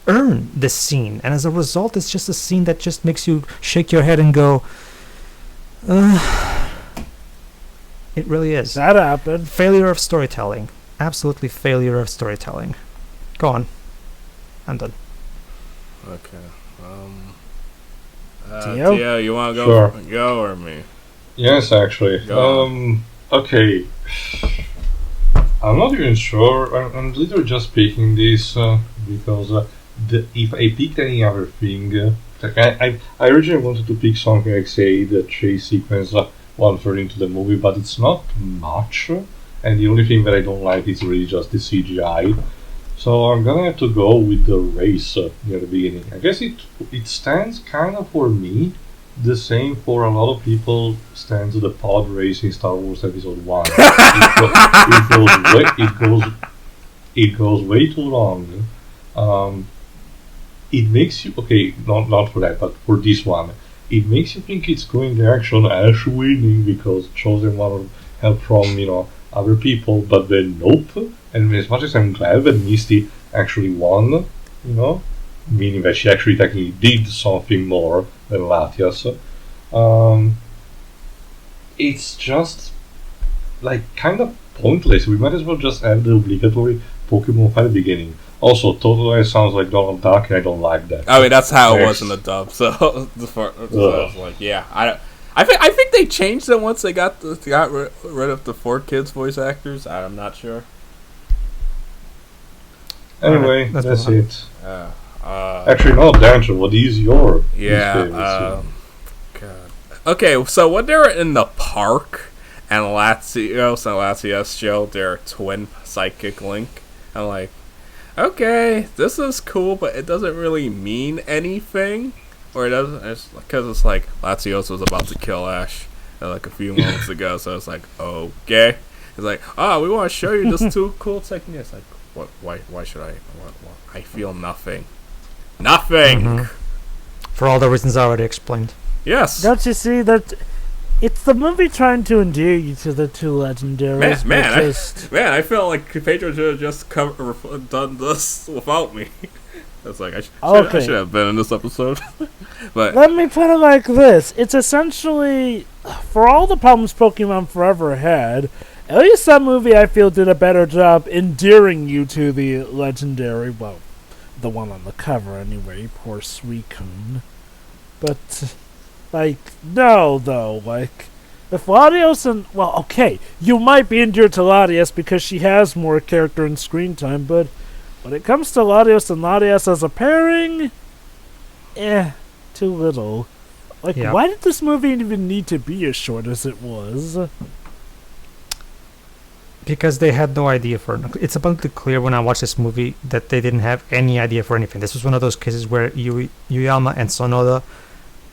earn this scene. And as a result, it's just a scene that just makes you shake your head and go, it really is. That happened. Failure of storytelling. Absolutely failure of storytelling. Go on. I'm done. Okay. Tio? Tio, you want to Sure. go or me? Yes, actually. Okay. I'm not even sure. I'm literally just picking this because if I picked any other thing, I originally wanted to pick something like, say, the chase sequence 1/3 into the movie, but it's not much, and the only thing that I don't like is really just the CGI. So I'm gonna have to go with the race near the beginning. I guess it stands kind of for me the same for a lot of people stands the pod race in Star Wars Episode 1. It goes way too long. It makes you not for that, but for this one, it makes you think it's going the direction Ash winning because Chosen One help from other people, but then nope. And as much as I'm glad that Misty actually won, meaning that she actually technically did something more than Latias, it's just like kind of pointless. We might as well just have the obligatory Pokemon fight at the beginning. Also, totally sounds like Donald Duck, and I don't like that. I mean, that's how it was in the dub. So I was like, yeah, I think they changed it once they got rid of the 4Kids voice actors. I'm not sure. Anyway, Alright, that's it. Uh, Actually, no, D'Angelo, what is your yeah. favorite scene? God. Okay, so when they were in the park and Latios and Latias showed their twin psychic link, I'm like, okay, this is cool, but it doesn't really mean anything. Or it doesn't, because it's like Latios was about to kill Ash like a few moments ago, so it's like, okay. It's like, we want to show you this two cool techniques. Like, what? Why should I? What? I feel nothing. Nothing. Mhm. For all the reasons I already explained. Yes. Don't you see that? It's the movie trying to endear you to the two legendaries. Man, I feel like Pedro should have just done this without me. It's like I should have been in this episode. But let me put it like this: it's essentially, for all the problems Pokemon Forever had, at least that movie I feel did a better job endearing you to the legendary. Well, the one on the cover anyway. Poor Suicune. But like, no, though. Like, if Latios and you might be endeared to Latias because she has more character and screen time, but when it comes to Latios and Latias as a pairing, too little. Like, why did this movie even need to be as short as it was? Because they had no idea for it. It's abundantly clear when I watched this movie that they didn't have any idea for anything. This was one of those cases where Yuyama and Sonoda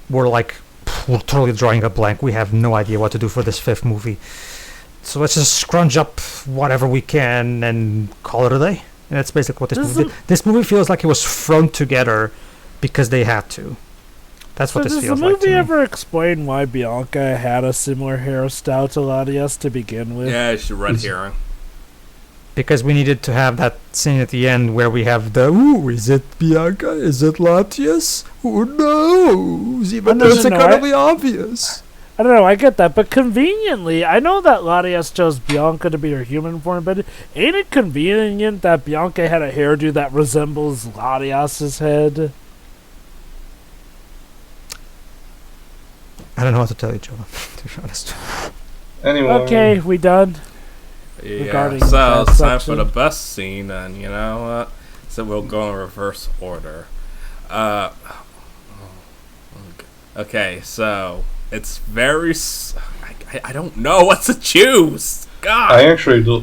were like, we're totally drawing a blank. We have no idea what to do for this fifth movie. So let's just scrunch up whatever we can and call it a day. And that's basically what this movie did. This movie feels like it was thrown together because they had to. That's what this feels like. Does the movie ever explain why Bianca had a similar hairstyle to Latias to begin with? yeah, it's red herring. Because we needed to have that scene at the end where we have the, is it Bianca? Is it Latias? Who knows? Even though it's incredibly obvious. I don't know, I get that, but conveniently, I know that Latias chose Bianca to be her human form, but ain't it convenient that Bianca had a hairdo that resembles Latias's head? I don't know what to tell you, Joe, to be honest. Anyway. Okay, we done? Yeah, Regarding so that it's time for section. the best scene, and you know what? So we'll go in reverse order. Okay, so it's very. I don't know what to choose. God. I actually do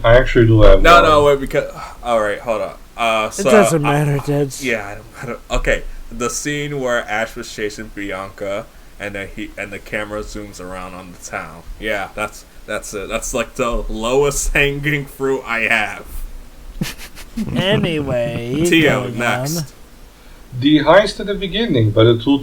have. No, wait, because all right, hold on. So, it doesn't matter, Deds. Yeah, I don't. Okay, the scene where Ash was chasing Bianca, and then the camera zooms around on the town. Yeah, that's it. That's like the lowest hanging fruit I have. Anyway, Tio, next. The heist at the beginning by the two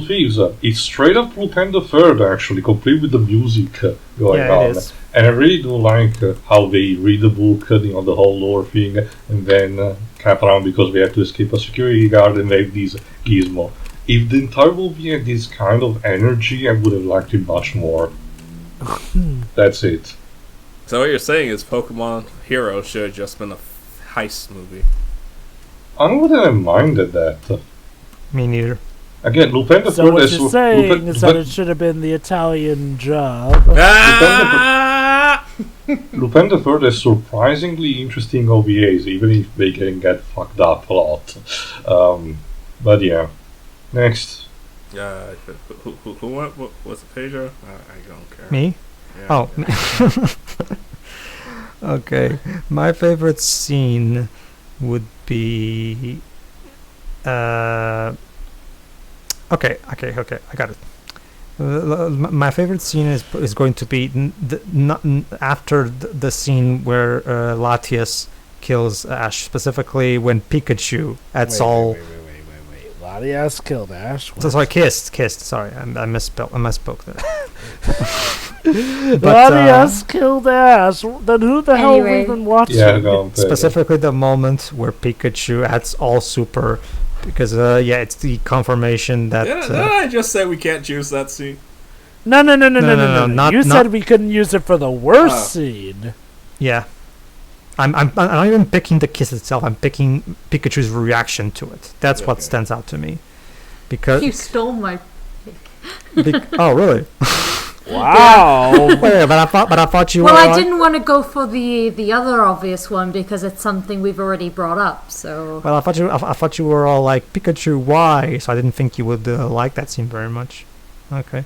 thieves. It's straight up Lupin the Third, actually, complete with the music going on. It is. And I really do like how they read the book, the whole lore thing, and then cap around because we have to escape a security guard and they have these gizmo. If the entire movie had this kind of energy, I would have liked it much more. That's it. So what you're saying is Pokemon Hero should have just been a heist movie. I wouldn't have minded that. Me neither. Again, Lupin the So Third what is you're saying is that it should have been the Italian job. Lupin the Third is surprisingly interesting OVAs, even if they can get fucked up a lot. But yeah. Next. Who went? Was it Pedro? I don't care. Me? Yeah. Oh. Okay. My favorite scene would be... Okay, I got it. My favorite scene is going to be after the scene where Latias kills Ash, specifically when Pikachu Wait. Latias killed Ash. Sorry, kissed. Sorry, I misspoke there. Latias killed Ash. Then who the hell Anyway. we even watching? Yeah, Specifically the moment where Pikachu adds all super, because it's the confirmation that. Didn't I just say we can't choose that scene? No. not- You not- said we couldn't use it for the worst scene. Yeah. I'm not even picking the kiss itself. I'm picking Pikachu's reaction to it. That's what Okay. stands out to me. Because You stole my. oh really? Wow. Wait, but I thought you Well, were. I didn't want to go for the other obvious one because it's something we've already brought up. So Well, I thought you were all like Pikachu. Why? So I didn't think you would like that scene very much. Okay.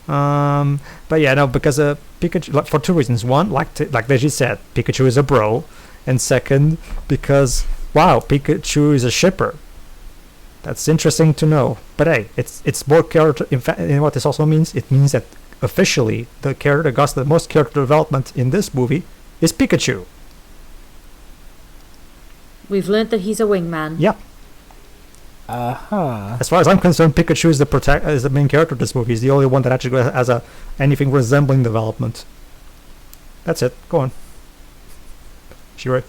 But yeah, no, because Pikachu, like, for two reasons. One, like Deji said, Pikachu is a bro, and second, because wow, Pikachu is a shipper. That's interesting to know. But hey, it's more character. In fact, and what this also means, it means that officially the character got the most character development in this movie is Pikachu. we've learned that he's a wingman. Yeah. As far as I'm concerned, Pikachu is the main character of this movie. He's the only one that actually has anything resembling development. That's it. Go on. Shiroi.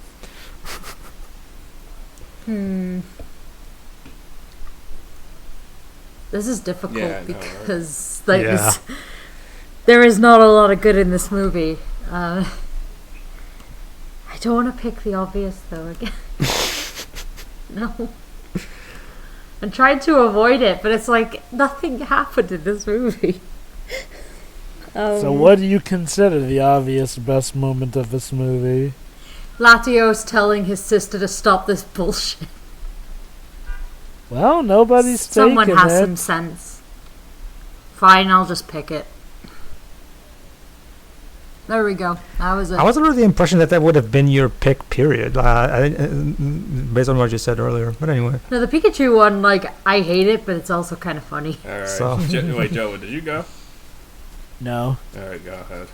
This is difficult Yeah, I know, right? because like Yeah. there is not a lot of good in this movie. I don't want to pick the obvious though again. No. I'm trying to avoid it, but it's like nothing happened in this movie. So what do you consider the obvious best moment of this movie? Latios telling his sister to stop this bullshit. Well, nobody's Someone taking has it. some sense. Fine, I'll just pick it. There we go. That was it. I was under the impression that would have been your pick, period. Based on what you said earlier. But anyway. No, the Pikachu one, like, I hate it, but it's also kind of funny. All right. So- Wait, Joe, did you go? No. All right, go ahead.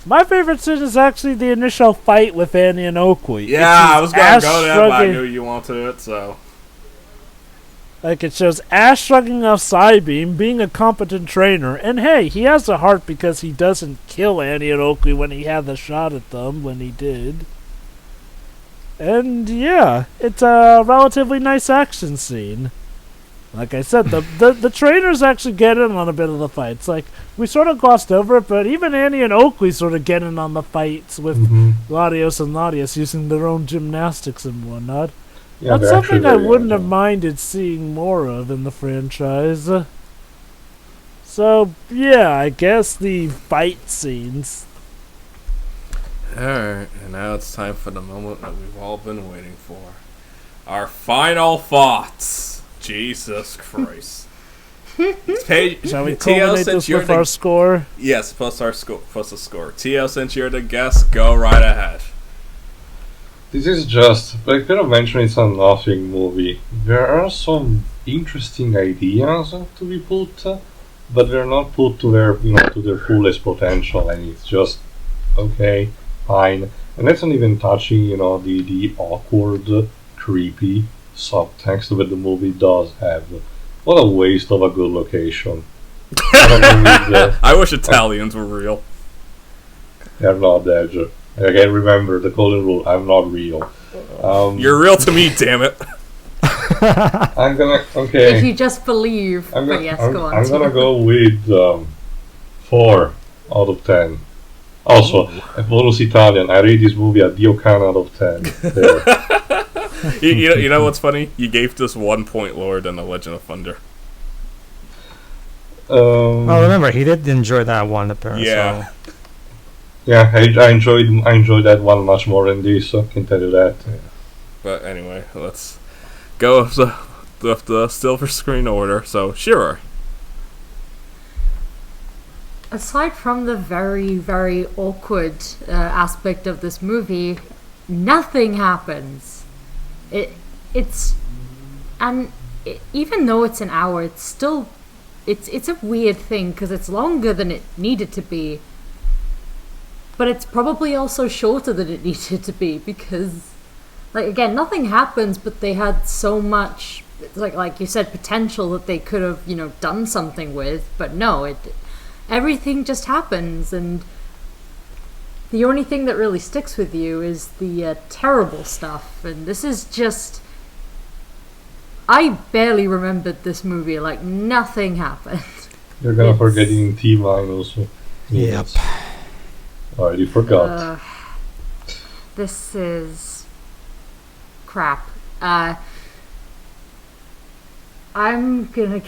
My favorite scene is actually the initial fight with Annie and Oakley. Yeah, I was gonna go there, but I knew you wanted it, so. Like, it shows Ash shrugging off Psybeam, being a competent trainer, and hey, he has a heart because he doesn't kill Annie and Oakley when he had the shot at them, when he did. And yeah, it's a relatively nice action scene. Like I said, the trainers actually get in on a bit of the fights. Like, we sort of glossed over it, but even Annie and Oakley sort of get in on the fights with Latios and Latias using their own gymnastics and whatnot. Yeah, That's they're actually something I very wouldn't have active. minded seeing more of in the franchise. So, yeah, I guess the fight scenes. Alright, and now it's time for the moment that we've all been waiting for. Our final thoughts. Jesus Christ. Shall we Tio, culminate since this you're with the- our score? Yes, plus the score. Tio, since you're the guest, go right ahead. This is just, I could have mentioned it's a nothing movie. There are some interesting ideas to be put, but they're not put to their, to their fullest potential, and it's just okay, fine. And that's not even touching, the awkward, creepy subtext that the movie does have. What a waste of a good location. I don't know I wish Italians were real. they're not that. I can't remember the golden rule. I'm not real. You're real to me, damn it. I'm gonna If you just believe. I'm But gonna, yes, I'm, go on. I'm gonna Tio. go with 4 out of 10. Also, a bonus Italian. I rate this movie a Dio Can out of 10. There. You know what's funny? You gave this 1 point lower than The Legend of Thunder. Well, remember, he did enjoy that one, apparently. Yeah. So. Yeah, I enjoyed that one much more than this. I can tell you that. But anyway, let's go with the silver screen order. So, sure. Aside from the very, very awkward aspect of this movie, nothing happens. Even though it's an hour, it's still it's a weird thing because it's longer than it needed to be. But it's probably also shorter than it needed to be because, like, again, nothing happens, but they had so much, like you said, potential that they could have, done something with. But no, everything just happens, and the only thing that really sticks with you is the terrible stuff. And this is just, I barely remembered this movie. Like, nothing happened. You're gonna forget eating T-Vine also. Yep. I already forgot. This is crap. I'm gonna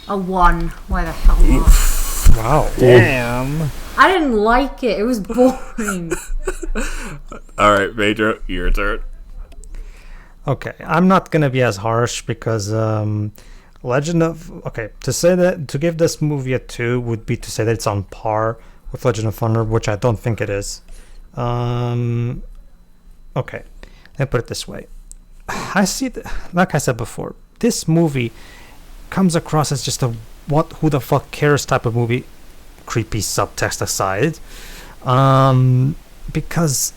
a 1. Why the hell not? Wow. Damn. I didn't like it. It was boring. All right, Pedro, your turn. Okay, I'm not gonna be as harsh because to give this movie a 2 would be to say that it's on par with Legend of Thunder, which I don't think it is. Okay, let me put it this way. I see, like I said before, this movie comes across as just a who the fuck cares type of movie, creepy subtext aside, because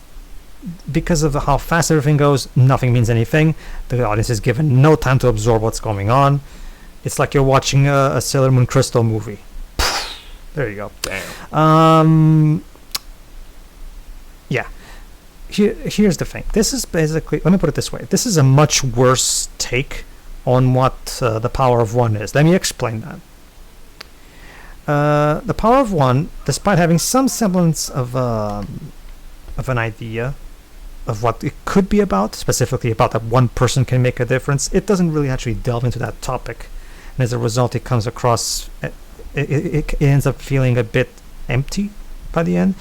of how fast everything goes, nothing means anything. The audience is given no time to absorb what's going on. It's like you're watching a Sailor Moon Crystal movie. There you go. Damn. Yeah. Here's the thing. This is basically, let me put it this way. This is a much worse take on what The Power of One is. Let me explain that. The Power of One, despite having some semblance of an idea of what it could be about, specifically about that one person can make a difference, it doesn't really actually delve into that topic. And as a result, it comes across, it ends up feeling a bit empty by the end.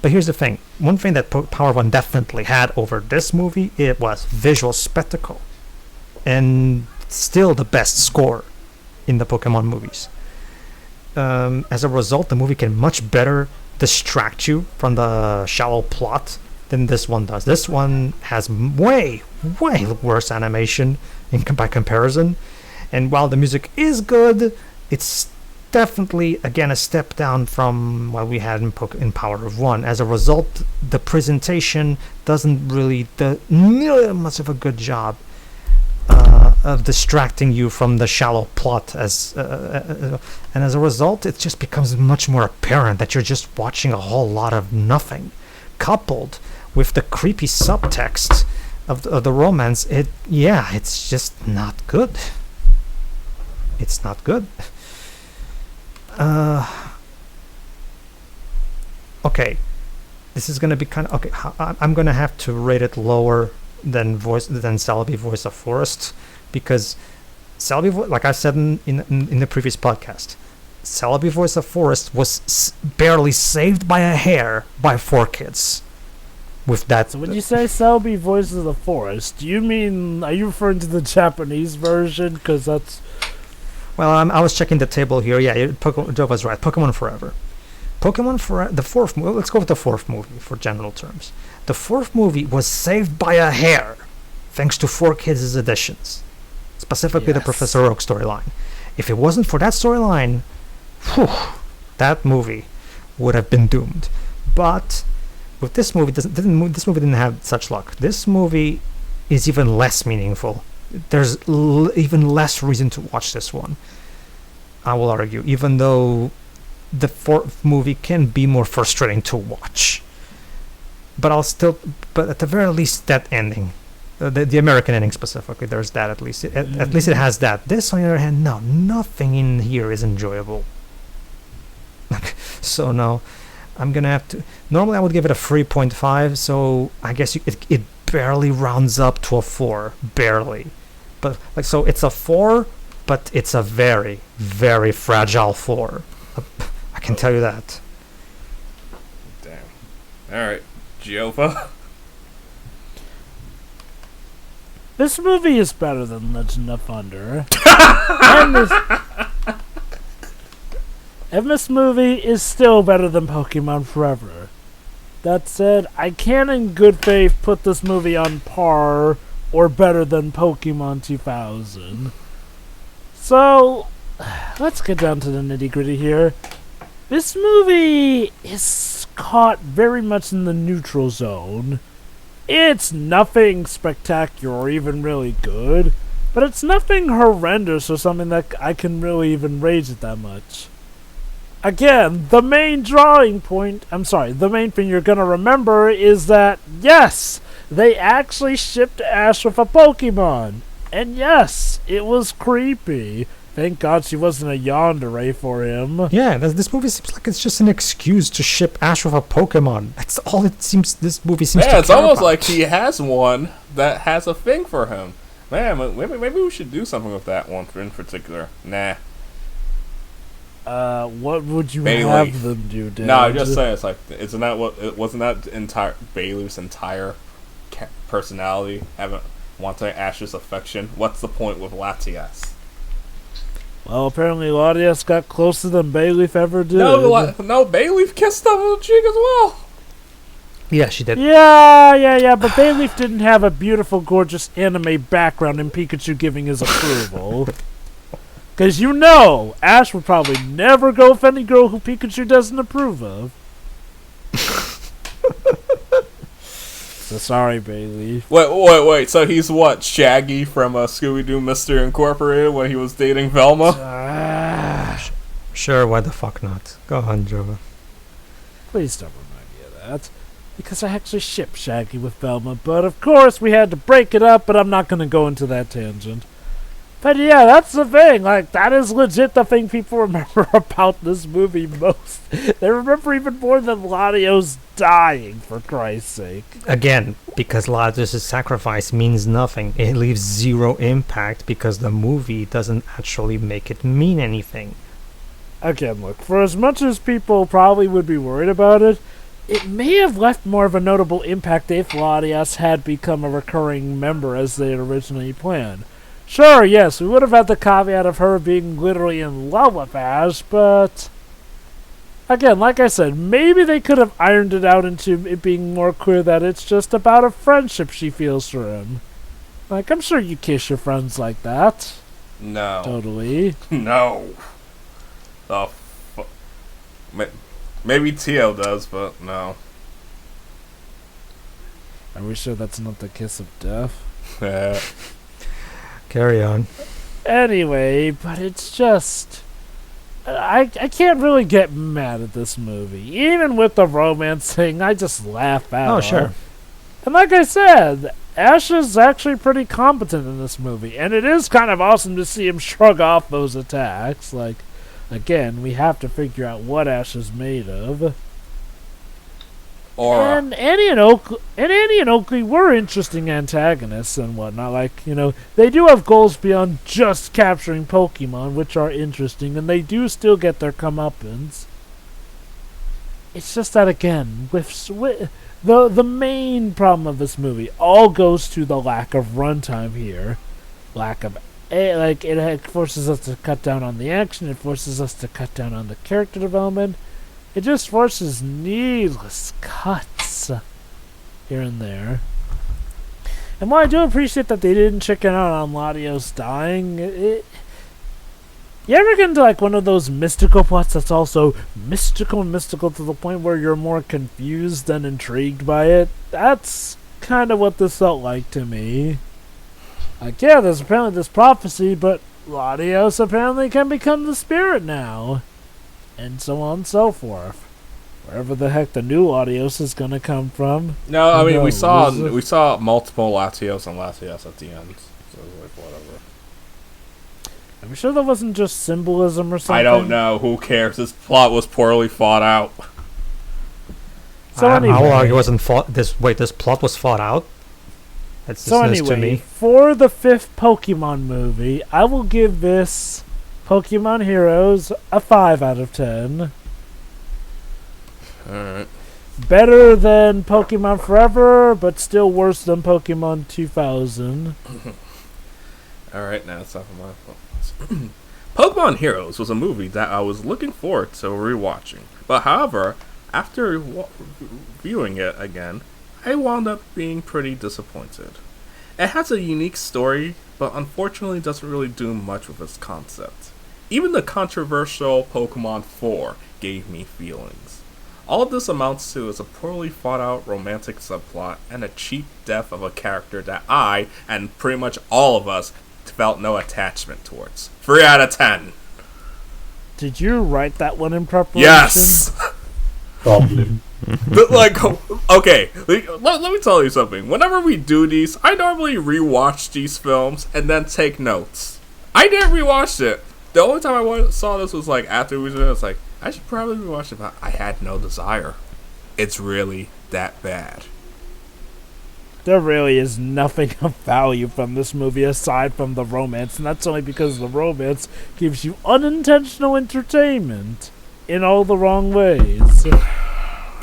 But here's the thing. One thing that Power of One definitely had over this movie, it was visual spectacle. And still the best score in the Pokemon movies. As a result, the movie can much better distract you from the shallow plot than this one does. This one has way worse animation by comparison. And while the music is good, it's definitely, again, a step down from what we had in Power of One. As a result, the presentation doesn't really do nearly much of a good job of distracting you from the shallow plot, and as a result, it just becomes much more apparent that you're just watching a whole lot of nothing, coupled with the creepy subtext of the romance. It's just not good. It's not good. Okay, this is gonna be kind of okay. I'm gonna have to rate it lower than Celebi Voice of Forest, because Celebi, like I said in the previous podcast, Celebi Voice of Forest was barely saved by a hair by 4Kids. With that, So when you say Celebi Voice of the Forest, do you mean, are you referring to the Japanese version? Because that's... well, I was checking the table here. Yeah, Joe was right. Pokemon Forever. The fourth movie. Let's go with the fourth movie for general terms. The fourth movie was saved by a hair, thanks to 4Kids' additions, specifically the Professor Oak storyline. If it wasn't for that storyline, that movie would have been doomed. But with this movie, this movie didn't have such luck. This movie is even less meaningful. There's even less reason to watch this one, I will argue, even though the fourth movie can be more frustrating to watch. But at the very least, that ending, the American ending specifically, there's that at least. At least it has that. This, on the other hand, no, nothing in here is enjoyable. So no, I'm gonna have to. Normally, I would give it a 3.5. So I guess it barely rounds up to a 4, barely. But so it's a 4, but it's a very, very fragile 4. I can tell you that. Damn. All right, Giova. This movie is better than Legend of Thunder. and this movie is still better than Pokemon Forever. That said, I can in good faith put this movie on par or better than Pokemon 2000. So, let's get down to the nitty-gritty here. This movie is caught very much in the neutral zone. It's nothing spectacular or even really good, but it's nothing horrendous or something that I can really even rate it that much. Again, the main thing you're gonna remember is that, yes, they actually shipped Ash with a Pokemon. And yes, it was creepy. Thank God she wasn't a yandere for him. Yeah, this movie seems like it's just an excuse to ship Ash with a Pokemon. That's all it seems. This movie seems. Yeah, to it's care almost about. like he has one that has a thing for him. Man, maybe we should do something with that one in particular. Nah. What would you Bayleaf. have them do, Dad? No, I'm just saying. Wasn't that entire Bayleaf's entire personality wanting Ash's affection? What's the point with Latias? Well, apparently Latias got closer than Bayleaf ever did. No, Bayleaf kissed him on the cheek as well. Yeah, she did. Yeah, but Bayleaf didn't have a beautiful, gorgeous anime background in Pikachu giving his approval. Because Ash would probably never go with any girl who Pikachu doesn't approve of. So sorry, Bayleaf. Wait. So he's what? Shaggy from Scooby-Doo Mystery Incorporated when he was dating Velma? Sure, why the fuck not? Go on, Jova. Please don't remind me of that. Because I actually shipped Shaggy with Velma. But of course, we had to break it up, but I'm not going to go into that tangent. But yeah, that's the thing. Like, that is legit the thing people remember about this movie most. They remember even more than Latios dying, for Christ's sake. Again, because Latios' sacrifice means nothing. It leaves zero impact because the movie doesn't actually make it mean anything. Again, look, for as much as people probably would be worried about it, it may have left more of a notable impact if Latias had become a recurring member as they had originally planned. Sure, yes, we would have had the caveat of her being literally in love with Ash, but again, like I said, maybe they could have ironed it out into it being more clear that it's just about a friendship she feels for him. Like, I'm sure you kiss your friends like that. No. Totally. No. Maybe Tio does, but no. Are we sure that's not the kiss of death? Carry on. Anyway, but it's just... I can't really get mad at this movie. Even with the romance thing, I just laugh at it. Oh, sure. And like I said, Ash is actually pretty competent in this movie. And it is kind of awesome to see him shrug off those attacks. Like, again, we have to figure out what Ash is made of. And Annie and Oakley were interesting antagonists and whatnot. Like, they do have goals beyond just capturing Pokemon, which are interesting, and they do still get their comeuppance. It's just that, again, with the main problem of this movie all goes to the lack of runtime here. It forces us to cut down on the action, it forces us to cut down on the character development. It just forces needless cuts here and there. And while I do appreciate that they didn't chicken out on Latios dying, you ever get into like one of those mystical plots that's also mystical to the point where you're more confused than intrigued by it? That's kind of what this felt like to me. Like, yeah, there's apparently this prophecy, but Latios apparently can become the spirit now. And so on and so forth. Wherever the heck the new Latios is gonna come from. No, I mean we saw multiple Latios and Latias at the end. So like whatever. I'm sure that wasn't just symbolism or something. I don't know. Who cares? This plot was poorly thought out. So anyway, I will argue wasn't fought. This plot was thought out. That's just news to me. For the 5th Pokemon movie, I will give this Pokemon Heroes a 5 out of 10. Alright. Better than Pokemon Forever, but still worse than Pokemon 2000. Alright, now it's off of my phone. Pokemon Heroes was a movie that I was looking forward to rewatching. But however, after viewing it again, I wound up being pretty disappointed. It has a unique story, but unfortunately doesn't really do much with its concept. Even the controversial Pokemon 4 gave me feelings. All of this amounts to is a poorly thought out romantic subplot and a cheap death of a character that I, and pretty much all of us, felt no attachment towards. 3 out of 10. Did you write that one in preparation? Yes! Probably. But okay, let me tell you something. Whenever we do these, I normally rewatch these films and then take notes. I didn't rewatch it. The only time I saw this was like after we was like, I should probably watch it, but I had no desire. It's really that bad. There really is nothing of value from this movie aside from the romance, and that's only because the romance gives you unintentional entertainment in all the wrong ways.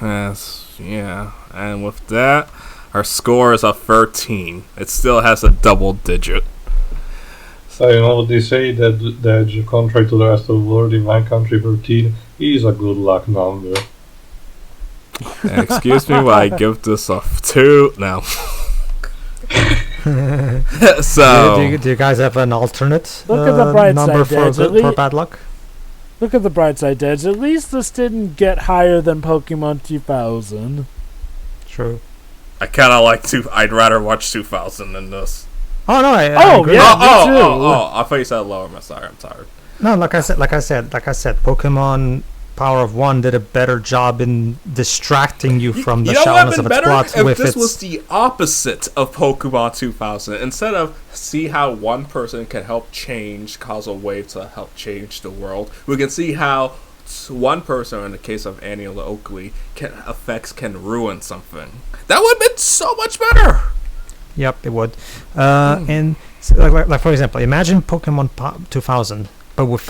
Yes, yeah. And with that, our score is a 13. It still has a double digit. So you know what they say, that contrary to the rest of the world, in my country 13 is a good luck number. Excuse me while I give this a 2. No. So do you guys have an alternate Look at the bright number side, for bad luck? Look at the bright side, Dej. At least this didn't get higher than Pokemon 2000. True. I kind of like I'd rather watch 2000 than this. Oh no! I agree. Yeah, me too. I thought you said lower. I'm sorry. I'm tired. No, like I said, Pokemon Power of One did a better job in distracting you from the shallowness of its plot. If this was the opposite of Pokemon 2000, instead of see how one person can help cause a wave to help change the world, we can see how one person, in the case of Annie and Oakley, can ruin something. That would have been so much better. Yep, it would. And like for example, imagine Pokemon 2000, but with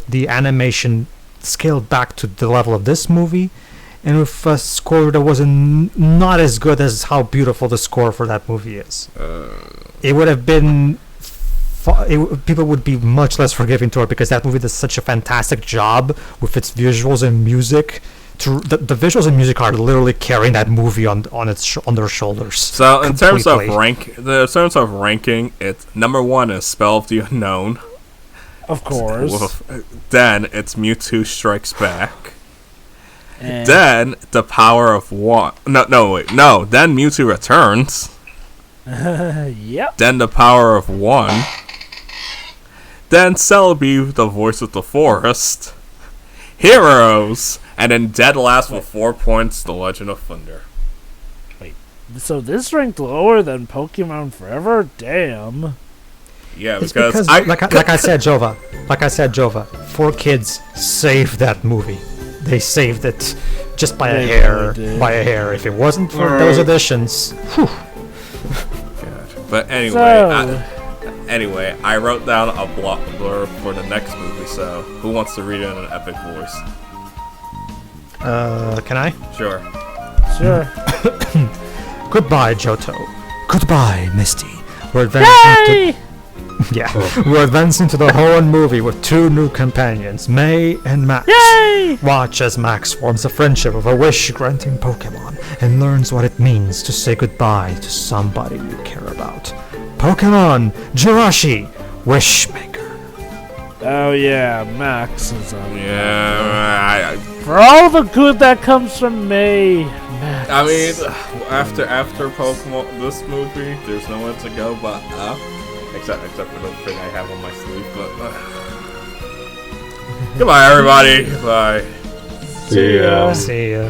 the animation scaled back to the level of this movie, and with a score that was not as good as how beautiful the score for that movie is. It would have been. People would be much less forgiving to it because that movie does such a fantastic job with its visuals and music. The visuals and music are literally carrying that movie on their shoulders. So in terms of ranking, it's number 1 is Spell of the Unknown. Of course. Then it's Mewtwo Strikes Back. Then The Power of One. No, then Mewtwo Returns. Yep. Then The Power of One. Then Celebi, The Voice of the Forest. Heroes. And then dead last with 4 points, The Legend of Thunder. So this ranked lower than Pokemon Forever? Damn. Yeah, it's because like I said, Jova, 4 Kids saved that movie. They saved it just by a hair. By a hair. If it wasn't for those additions, whew. But anyway, I wrote down a blurb for the next movie. So who wants to read it in an epic voice? Can I? Sure. Goodbye, Johto. Goodbye, Misty. We're advancing We're advancing to the Hoenn movie with 2 new companions, May and Max. Yay! Watch as Max forms a friendship with a wish-granting Pokemon and learns what it means to say goodbye to somebody you care about. Pokemon Jirachi, Wishmaker. Oh yeah, Max is on. Yeah, for all the good that comes from May, Max. I mean, after Pokemon, this movie, there's nowhere to go but up. Except for the thing I have on my sleeve, but goodbye everybody. Bye. See ya. See ya.